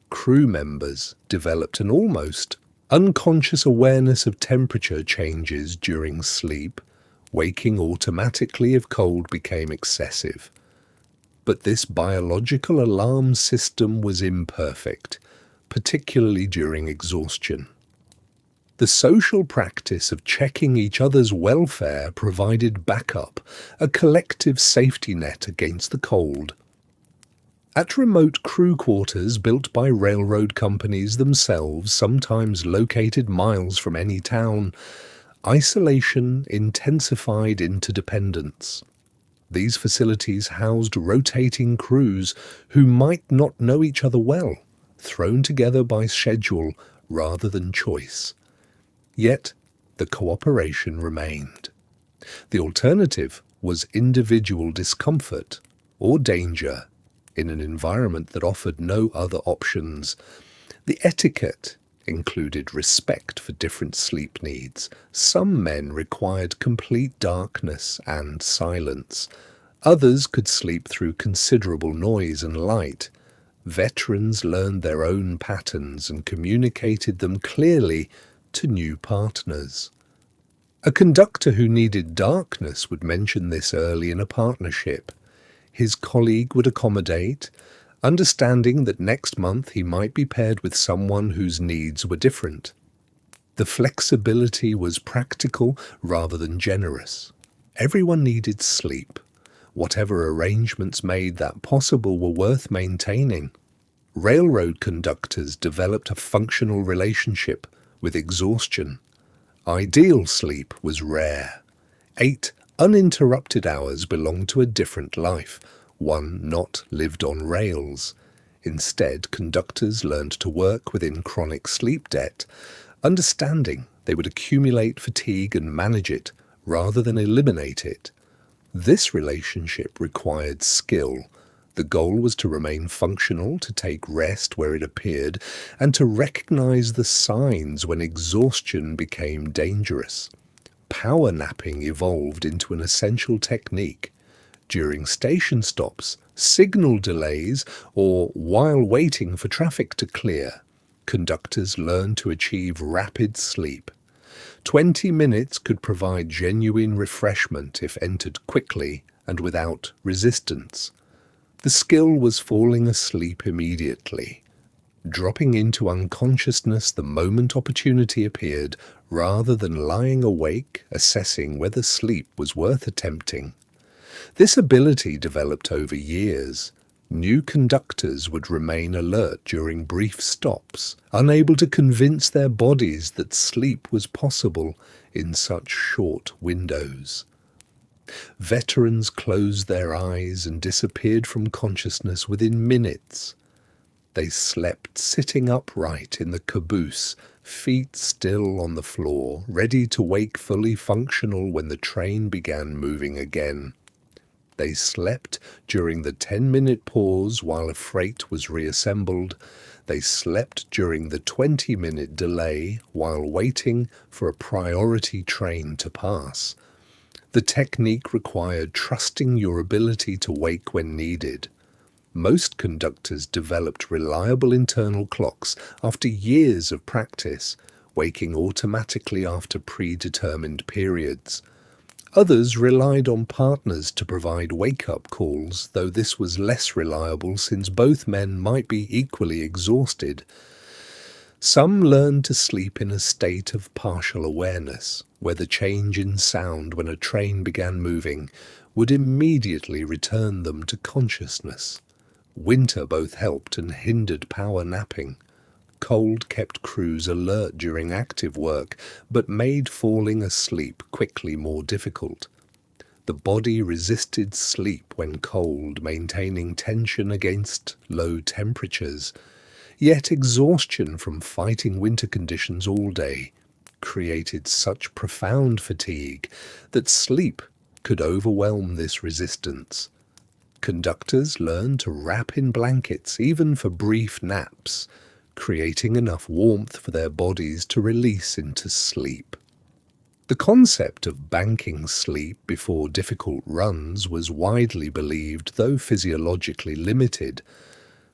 Crew members developed an almost unconscious awareness of temperature changes during sleep, waking automatically if cold became excessive. But this biological alarm system was imperfect, particularly during exhaustion. The social practice of checking each other's welfare provided backup, a collective safety net against the cold. At remote crew quarters built by railroad companies themselves, sometimes located miles from any town, isolation intensified interdependence. These facilities housed rotating crews who might not know each other well, thrown together by schedule rather than choice. Yet the cooperation remained. The alternative was individual discomfort or danger in an environment that offered no other options. The etiquette included respect for different sleep needs. Some men required complete darkness and silence. Others could sleep through considerable noise and light. Veterans learned their own patterns and communicated them clearly to new partners. A conductor who needed darkness would mention this early in a partnership. His colleague would accommodate, understanding that next month he might be paired with someone whose needs were different. The flexibility was practical rather than generous. Everyone needed sleep. Whatever arrangements made that possible were worth maintaining. Railroad conductors developed a functional relationship with exhaustion. Ideal sleep was rare. 8 uninterrupted hours belonged to a different life, one not lived on rails. Instead, conductors learned to work within chronic sleep debt, understanding they would accumulate fatigue and manage it rather than eliminate it. This relationship required skill. The goal was to remain functional, to take rest where it appeared, and to recognize the signs when exhaustion became dangerous. Power napping evolved into an essential technique. During station stops, signal delays, or while waiting for traffic to clear, conductors learned to achieve rapid sleep. 20 minutes could provide genuine refreshment if entered quickly and without resistance. The skill was falling asleep immediately, dropping into unconsciousness the moment opportunity appeared, rather than lying awake, assessing whether sleep was worth attempting. This ability developed over years. New conductors would remain alert during brief stops, unable to convince their bodies that sleep was possible in such short windows. Veterans closed their eyes and disappeared from consciousness within minutes. They slept sitting upright in the caboose, feet still on the floor, ready to wake fully functional when the train began moving again. They slept during the 10-minute pause while a freight was reassembled. They slept during the 20-minute delay while waiting for a priority train to pass. The technique required trusting your ability to wake when needed. Most conductors developed reliable internal clocks after years of practice, waking automatically after predetermined periods. Others relied on partners to provide wake-up calls, though this was less reliable since both men might be equally exhausted. Some learned to sleep in a state of partial awareness, where the change in sound when a train began moving would immediately return them to consciousness. Winter both helped and hindered power napping. Cold kept crews alert during active work, but made falling asleep quickly more difficult. The body resisted sleep when cold, maintaining tension against low temperatures. Yet exhaustion from fighting winter conditions all day created such profound fatigue that sleep could overwhelm this resistance. Conductors learned to wrap in blankets even for brief naps, creating enough warmth for their bodies to release into sleep. The concept of banking sleep before difficult runs was widely believed, though physiologically limited.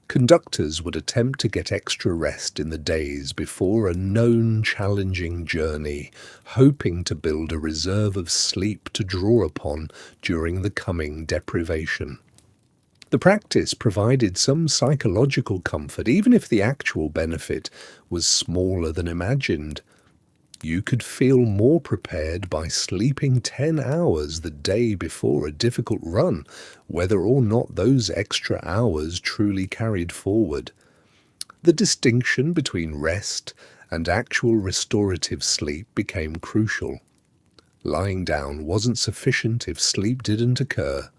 Conductors would attempt to get extra rest in the days before a known challenging journey, hoping to build a reserve of sleep to draw upon during the coming deprivation. The practice provided some psychological comfort, even if the actual benefit was smaller than imagined. You could feel more prepared by sleeping 10 hours the day before a difficult run, whether or not those extra hours truly carried forward. The distinction between rest and actual restorative sleep became crucial. Lying down wasn't sufficient if sleep didn't occur.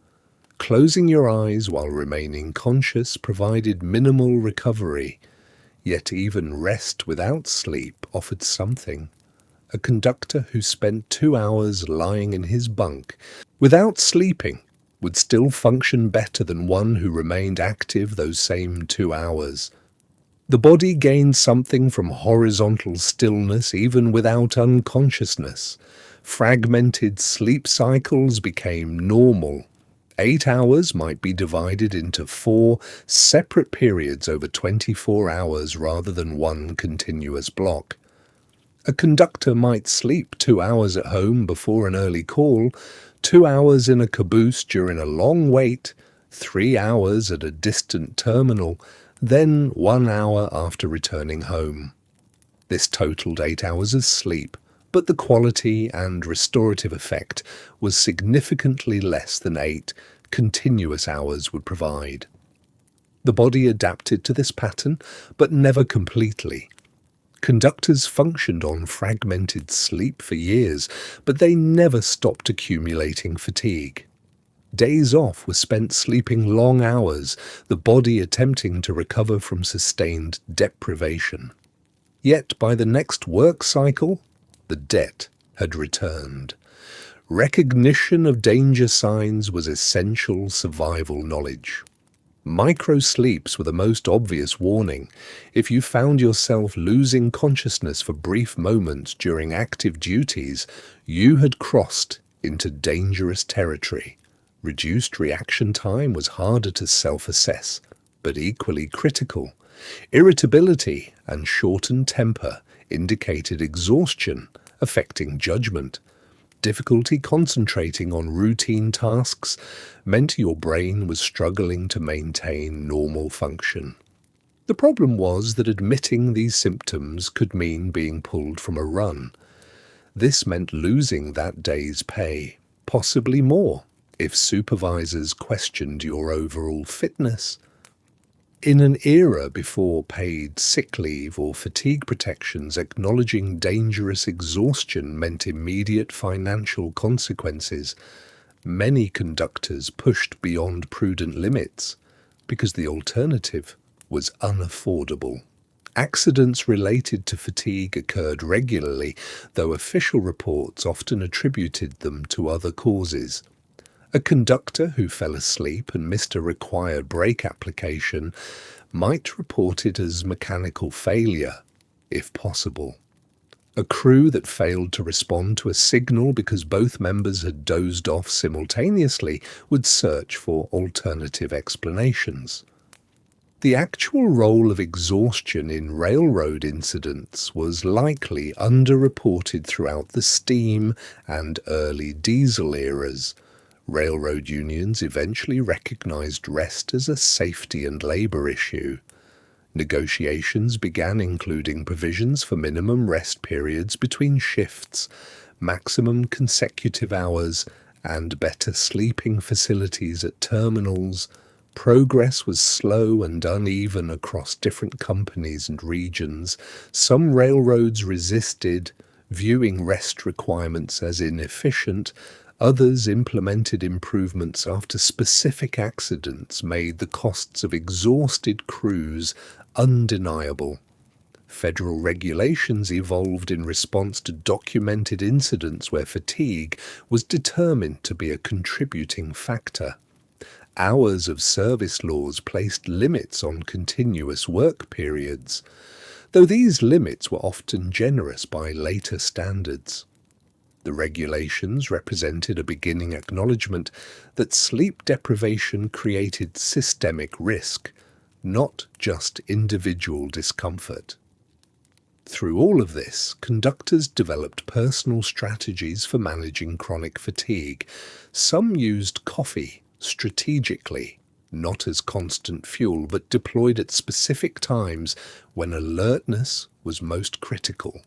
Closing your eyes while remaining conscious provided minimal recovery, yet even rest without sleep offered something. A conductor who spent 2 hours lying in his bunk without sleeping would still function better than one who remained active those same 2 hours. The body gained something from horizontal stillness even without unconsciousness. Fragmented sleep cycles became normal. 8 hours might be divided into 4 separate periods over 24 hours rather than one continuous block. A conductor might sleep 2 hours at home before an early call, 2 hours in a caboose during a long wait, 3 hours at a distant terminal, then 1 hour after returning home. This totaled 8 hours of sleep, but the quality and restorative effect was significantly less than 8 continuous hours would provide. The body adapted to this pattern, but never completely. Conductors functioned on fragmented sleep for years, but they never stopped accumulating fatigue. Days off were spent sleeping long hours, the body attempting to recover from sustained deprivation. Yet by the next work cycle, the debt had returned. Recognition of danger signs was essential survival knowledge. Micro-sleeps were the most obvious warning. If you found yourself losing consciousness for brief moments during active duties, you had crossed into dangerous territory. Reduced reaction time was harder to self-assess, but equally critical. Irritability and shortened temper indicated exhaustion, affecting judgment. Difficulty concentrating on routine tasks meant your brain was struggling to maintain normal function. The problem was that admitting these symptoms could mean being pulled from a run. This meant losing that day's pay, possibly more, if supervisors questioned your overall fitness. In an era before paid sick leave or fatigue protections, acknowledging dangerous exhaustion meant immediate financial consequences. Many conductors pushed beyond prudent limits because the alternative was unaffordable. Accidents related to fatigue occurred regularly, though official reports often attributed them to other causes. A conductor who fell asleep and missed a required brake application might report it as mechanical failure, if possible. A crew that failed to respond to a signal because both members had dozed off simultaneously would search for alternative explanations. The actual role of exhaustion in railroad incidents was likely underreported throughout the steam and early diesel eras. Railroad unions eventually recognized rest as a safety and labor issue. Negotiations began including provisions for minimum rest periods between shifts, maximum consecutive hours, and better sleeping facilities at terminals. Progress was slow and uneven across different companies and regions. Some railroads resisted, viewing rest requirements as inefficient. Others implemented improvements after specific accidents made the costs of exhausted crews undeniable. Federal regulations evolved in response to documented incidents where fatigue was determined to be a contributing factor. Hours of service laws placed limits on continuous work periods, though these limits were often generous by later standards. The regulations represented a beginning acknowledgement that sleep deprivation created systemic risk, not just individual discomfort. Through all of this, conductors developed personal strategies for managing chronic fatigue. Some used coffee strategically, not as constant fuel, but deployed at specific times when alertness was most critical.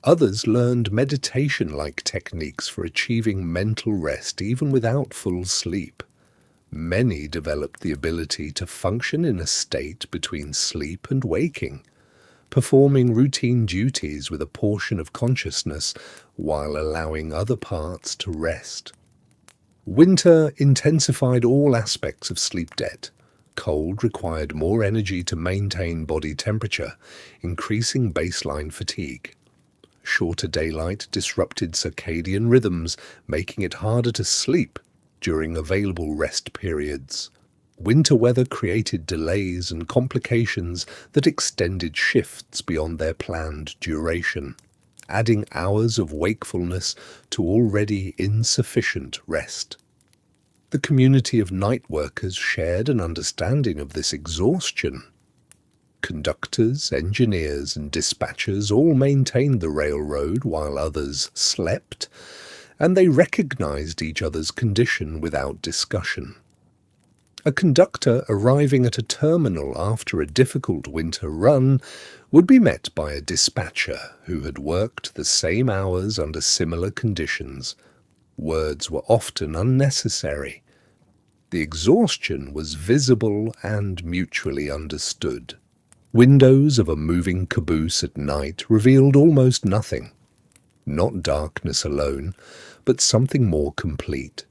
Others learned meditation-like techniques for achieving mental rest even without full sleep. Many developed the ability to function in a state between sleep and waking, performing routine duties with a portion of consciousness while allowing other parts to rest. Winter intensified all aspects of sleep debt. Cold required more energy to maintain body temperature, increasing baseline fatigue. Shorter daylight disrupted circadian rhythms, making it harder to sleep during available rest periods. Winter weather created delays and complications that extended shifts beyond their planned duration, adding hours of wakefulness to already insufficient rest. The community of night workers shared an understanding of this exhaustion. Conductors, engineers, and dispatchers all maintained the railroad while others slept, and they recognized each other's condition without discussion. A conductor arriving at a terminal after a difficult winter run would be met by a dispatcher who had worked the same hours under similar conditions. Words were often unnecessary. The exhaustion was visible and mutually understood. Windows of a moving caboose at night revealed almost nothing. Not darkness alone, but something more complete.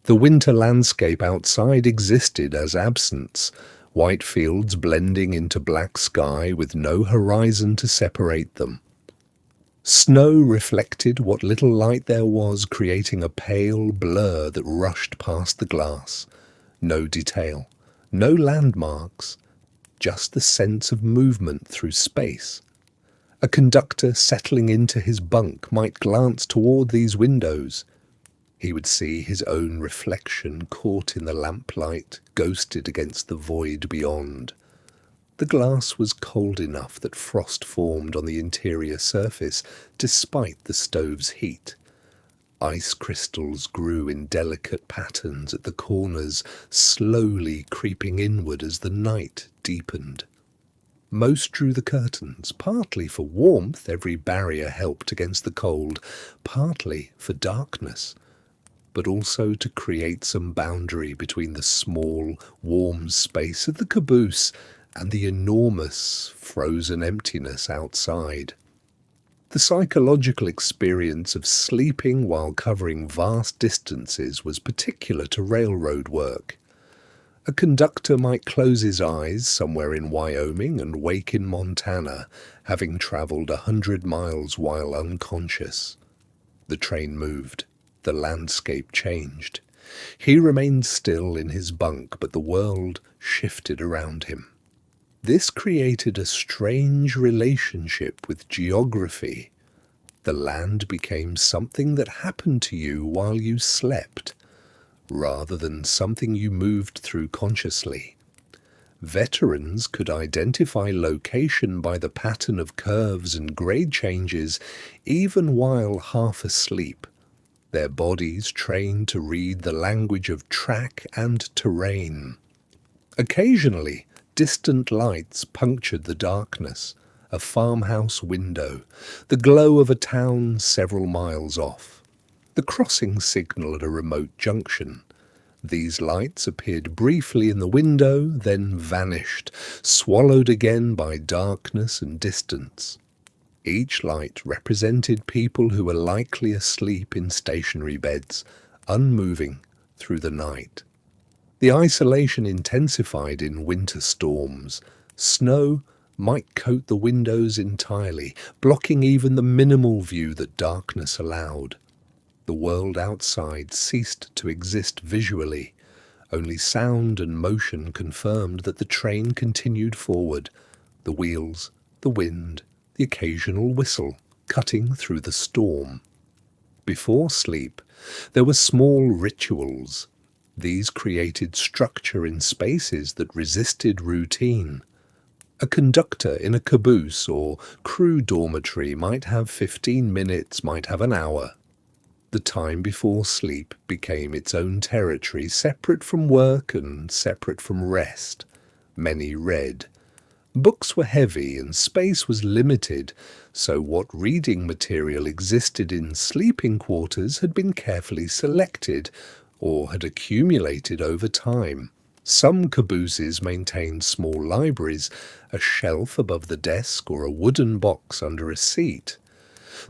The winter landscape outside existed as absence, white fields blending into black sky with no horizon to separate them. Snow reflected what little light there was, creating a pale blur that rushed past the glass. No detail, no landmarks, just the sense of movement through space. A conductor settling into his bunk might glance toward these windows. He would see his own reflection caught in the lamplight, ghosted against the void beyond. The glass was cold enough that frost formed on the interior surface despite the stove's heat. Ice crystals grew in delicate patterns at the corners, slowly creeping inward as the night deepened. Most drew the curtains, partly for warmth, every barrier helped against the cold, partly for darkness. but also to create some boundary between the small, warm space of the caboose and the enormous, frozen emptiness outside. The psychological experience of sleeping while covering vast distances was particular to railroad work. A conductor might close his eyes somewhere in Wyoming and wake in Montana, having travelled 100 miles while unconscious. The train moved. The landscape changed. He remained still in his bunk, but the world shifted around him. This created a strange relationship with geography. The land became something that happened to you while you slept, rather than something you moved through consciously. Veterans could identify location by the pattern of curves and grade changes even while half asleep, their bodies trained to read the language of track and terrain. Occasionally, distant lights punctured the darkness, a farmhouse window, the glow of a town several miles off, the crossing signal at a remote junction. These lights appeared briefly in the window, then vanished, swallowed again by darkness and distance. Each light represented people who were likely asleep in stationary beds, unmoving through the night. The isolation intensified in winter storms. Snow might coat the windows entirely, blocking even the minimal view that darkness allowed. The world outside ceased to exist visually. Only sound and motion confirmed that the train continued forward, the wheels, the wind, the occasional whistle cutting through the storm. Before sleep, there were small rituals. These created structure in spaces that resisted routine. A conductor in a caboose or crew dormitory might have 15 minutes, might have an hour. The time before sleep became its own territory, separate from work and separate from rest. Many read. Books were heavy and space was limited, so what reading material existed in sleeping quarters had been carefully selected or had accumulated over time. Some cabooses maintained small libraries, a shelf above the desk or a wooden box under a seat.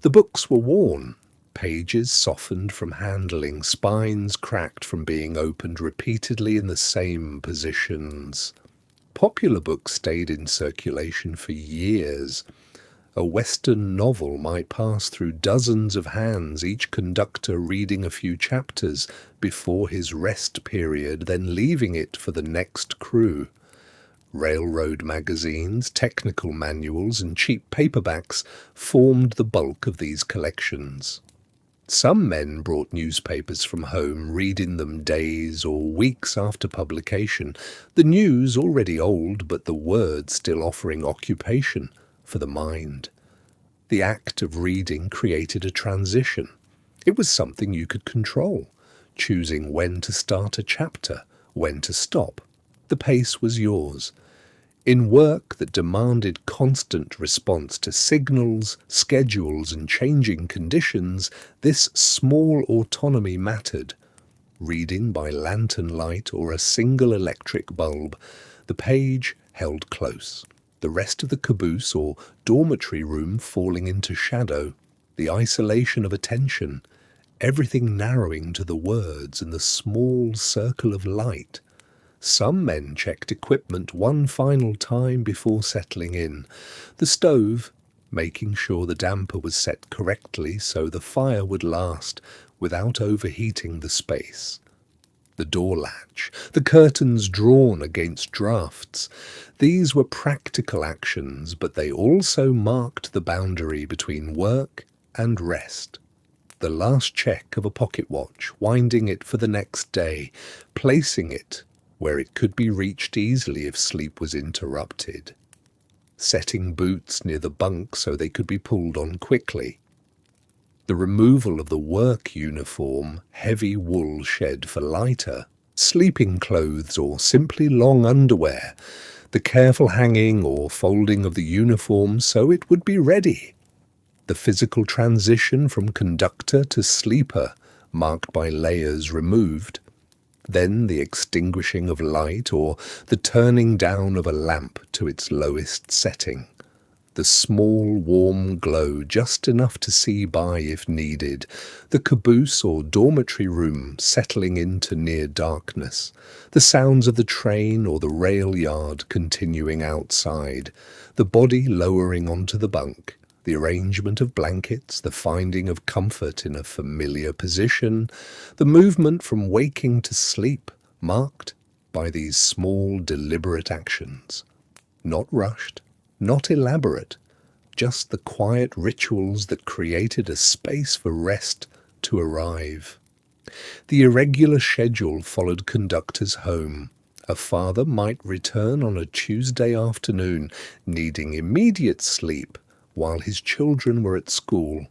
The books were worn. Pages softened from handling, spines cracked from being opened repeatedly in the same positions. Popular books stayed in circulation for years. A Western novel might pass through dozens of hands, each conductor reading a few chapters before his rest period, then leaving it for the next crew. Railroad magazines, technical manuals, and cheap paperbacks formed the bulk of these collections. Some men brought newspapers from home, reading them days or weeks after publication, the news already old, but the word still offering occupation for the mind. The act of reading created a transition. It was something you could control, choosing when to start a chapter, when to stop. The pace was yours. In work that demanded constant response to signals, schedules, and changing conditions, this small autonomy mattered. Reading by lantern light or a single electric bulb, the page held close. The rest of the caboose or dormitory room falling into shadow, the isolation of attention, everything narrowing to the words and the small circle of light. Some men checked equipment one final time before settling in. The stove, making sure the damper was set correctly so the fire would last without overheating the space. The door latch, the curtains drawn against drafts. These were practical actions, but they also marked the boundary between work and rest. The last check of a pocket watch, winding it for the next day, placing it where it could be reached easily if sleep was interrupted. Setting boots near the bunk so they could be pulled on quickly. The removal of the work uniform, heavy wool shed for lighter, sleeping clothes or simply long underwear, the careful hanging or folding of the uniform so it would be ready. The physical transition from conductor to sleeper marked by layers removed, then the extinguishing of light or the turning down of a lamp to its lowest setting. The small, warm glow just enough to see by if needed, the caboose or dormitory room settling into near darkness, the sounds of the train or the rail yard continuing outside, the body lowering onto the bunk, the arrangement of blankets, the finding of comfort in a familiar position, the movement from waking to sleep, marked by these small, deliberate actions. Not rushed, not elaborate, just the quiet rituals that created a space for rest to arrive. The irregular schedule followed Conductors home. A father might return on a Tuesday afternoon, needing immediate sleep, while his children were at school.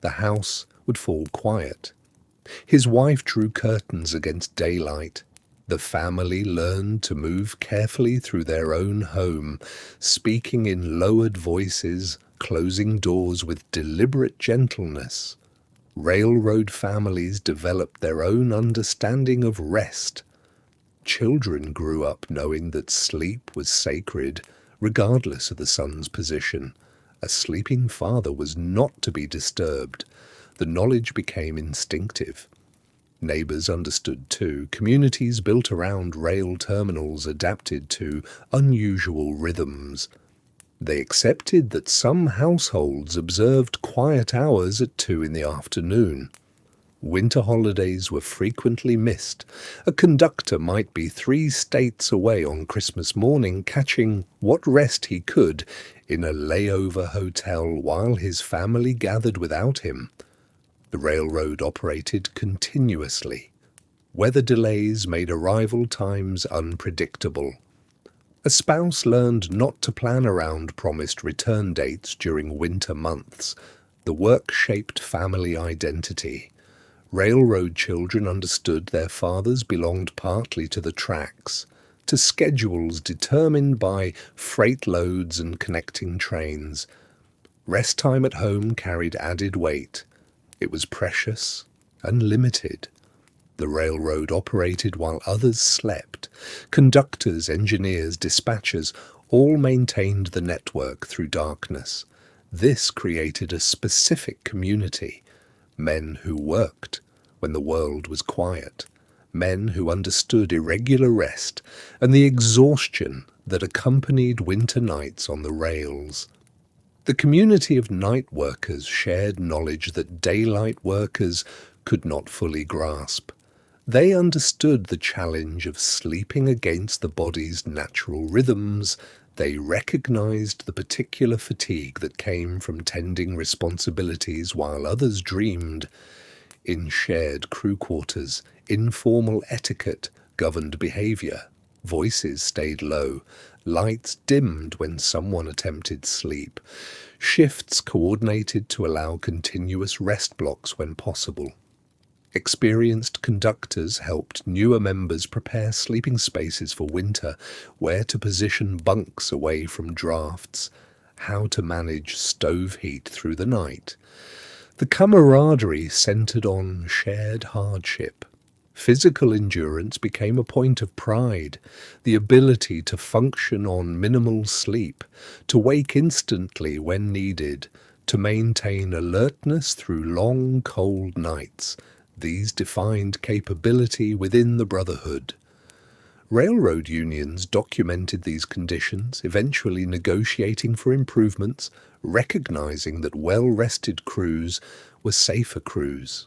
The house would fall quiet. His wife drew curtains against daylight. The family learned to move carefully through their own home, speaking in lowered voices, closing doors with deliberate gentleness. Railroad families developed their own understanding of rest. Children grew up knowing that sleep was sacred, regardless of the son's position. A sleeping father was not to be disturbed. The knowledge became instinctive. Neighbours understood too. Communities built around rail terminals adapted to unusual rhythms. They accepted that some households observed quiet hours at 2 in the afternoon. Winter holidays were frequently missed. A conductor might be 3 states away on Christmas morning, catching what rest he could in a layover hotel while his family gathered without him. The railroad operated continuously. Weather delays made arrival times unpredictable. A spouse learned not to plan around promised return dates during winter months. The work shaped family identity. Railroad children understood their fathers belonged partly to the tracks, to schedules determined by freight loads and connecting trains. Rest time at home carried added weight. It was precious and limited. The railroad operated while others slept. Conductors, engineers, dispatchers all maintained the network through darkness. This created a specific community. Men who worked when the world was quiet. Men who understood irregular rest and the exhaustion that accompanied winter nights on the rails. The community of night workers shared knowledge that daylight workers could not fully grasp. They understood the challenge of sleeping against the body's natural rhythms. They recognized the particular fatigue that came from tending responsibilities while others dreamed. In shared crew quarters, informal etiquette governed behavior. Voices stayed low. Lights dimmed when someone attempted sleep. Shifts coordinated to allow continuous rest blocks when possible. Experienced conductors helped newer members prepare sleeping spaces for winter, where to position bunks away from drafts, how to manage stove heat through the night. The camaraderie centered on shared hardship. Physical endurance became a point of pride, the ability to function on minimal sleep, to wake instantly when needed, to maintain alertness through long, cold nights. These defined capability within the brotherhood. Railroad unions documented these conditions, eventually negotiating for improvements, recognizing that well-rested crews were safer crews.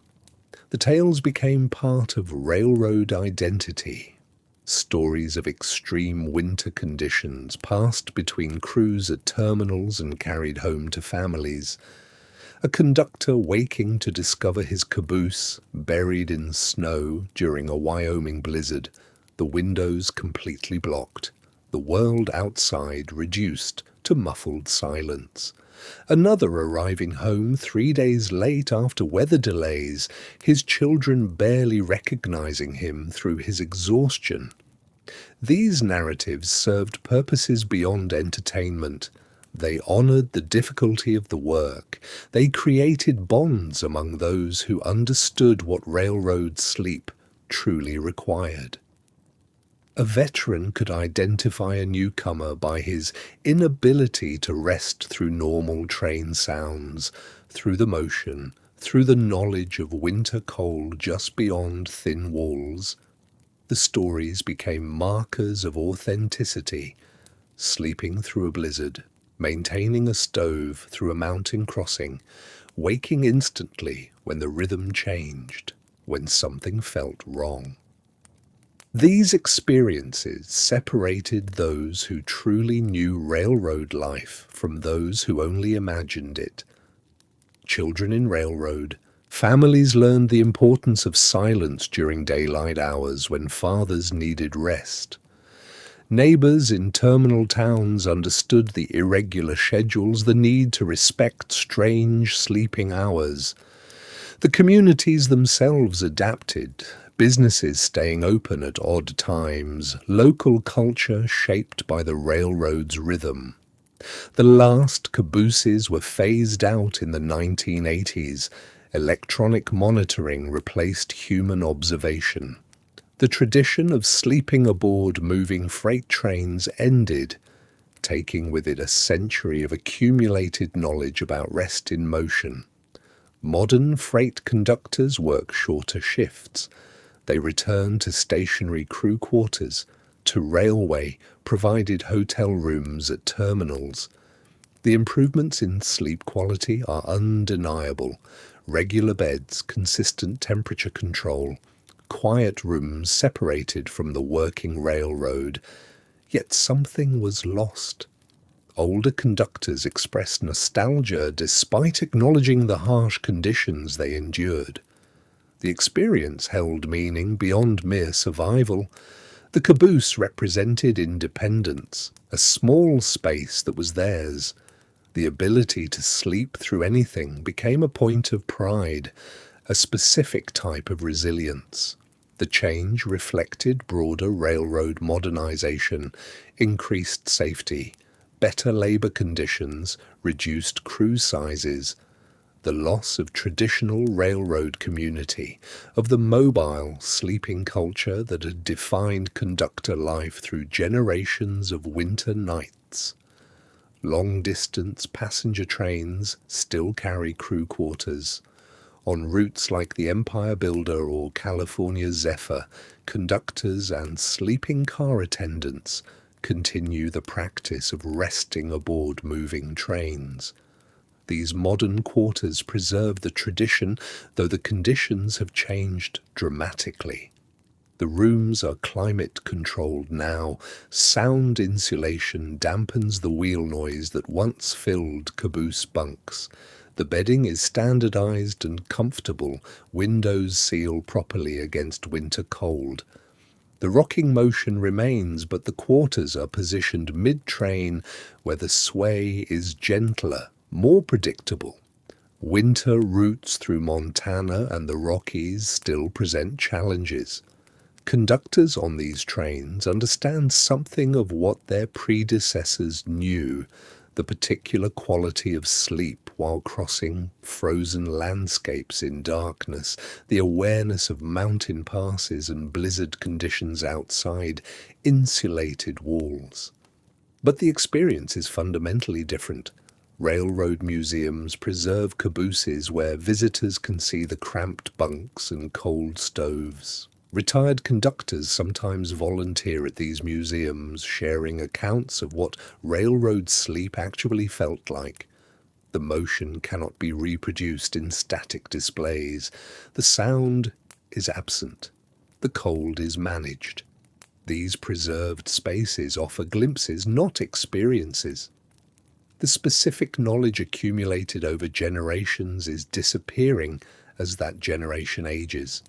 The tales became part of railroad identity. Stories of extreme winter conditions passed between crews at terminals and carried home to families. A conductor waking to discover his caboose buried in snow during a Wyoming blizzard, the windows completely blocked, the world outside reduced to muffled silence. Another arriving home 3 days late after weather delays, his children barely recognizing him through his exhaustion. These narratives served purposes beyond entertainment. They honoured the difficulty of the work. They created bonds among those who understood what railroad sleep truly required. A veteran could identify a newcomer by his inability to rest through normal train sounds, through the motion, through the knowledge of winter cold just beyond thin walls. The stories became markers of authenticity, sleeping through a blizzard, maintaining a stove through a mountain crossing, waking instantly when the rhythm changed, when something felt wrong. These experiences separated those who truly knew railroad life from those who only imagined it. Children in railroad, families learned the importance of silence during daylight hours when fathers needed rest. Neighbors in terminal towns understood the irregular schedules, the need to respect strange sleeping hours. The communities themselves adapted, businesses staying open at odd times, local culture shaped by the railroad's rhythm. The last cabooses were phased out in the 1980s. Electronic monitoring replaced human observation. The tradition of sleeping aboard moving freight trains ended, taking with it a century of accumulated knowledge about rest in motion. Modern freight conductors work shorter shifts. They return to stationary crew quarters, to railway-provided hotel rooms at terminals. The improvements in sleep quality are undeniable. Regular beds, consistent temperature control, quiet rooms separated from the working railroad. Yet something was lost. Older conductors expressed nostalgia despite acknowledging the harsh conditions they endured. The experience held meaning beyond mere survival. The caboose represented independence, a small space that was theirs. The ability to sleep through anything became a point of pride, a specific type of resilience. The change reflected broader railroad modernization, increased safety, better labor conditions, reduced crew sizes. The loss of traditional railroad community, of the mobile sleeping culture that had defined conductor life through generations of winter nights. Long-distance passenger trains still carry crew quarters. On routes like the Empire Builder or California Zephyr, conductors and sleeping car attendants continue the practice of resting aboard moving trains. These modern quarters preserve the tradition, though the conditions have changed dramatically. The rooms are climate-controlled now. Sound insulation dampens the wheel noise that once filled caboose bunks. The bedding is standardized and comfortable. Windows seal properly against winter cold. The rocking motion remains, but the quarters are positioned mid-train where the sway is gentler, more predictable. Winter routes through Montana and the Rockies still present challenges. Conductors on these trains understand something of what their predecessors knew, the particular quality of sleep while crossing frozen landscapes in darkness, the awareness of mountain passes and blizzard conditions outside insulated walls. But the experience is fundamentally different. Railroad museums preserve cabooses where visitors can see the cramped bunks and cold stoves. Retired conductors sometimes volunteer at these museums, sharing accounts of what railroad sleep actually felt like. The motion cannot be reproduced in static displays. The sound is absent. The cold is managed. These preserved spaces offer glimpses, not experiences. The specific knowledge accumulated over generations is disappearing as that generation ages.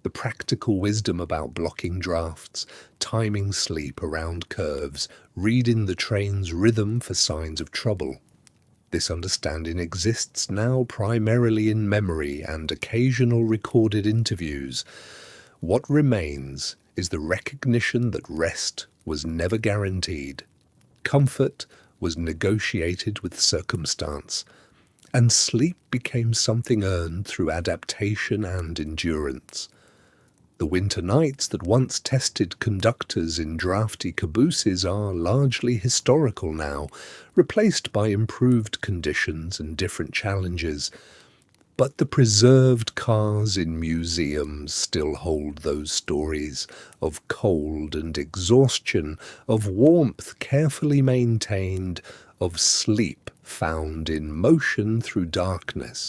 The practical wisdom about blocking drafts, timing sleep around curves, reading the train's rhythm for signs of trouble. This understanding exists now primarily in memory and occasional recorded interviews. What remains is the recognition that rest was never guaranteed. Comfort was negotiated with circumstance, and sleep became something earned through adaptation and endurance. The winter nights that once tested conductors in drafty cabooses are largely historical now, replaced by improved conditions and different challenges. But the preserved cars in museums still hold those stories of cold and exhaustion, of warmth carefully maintained, of sleep found in motion through darkness.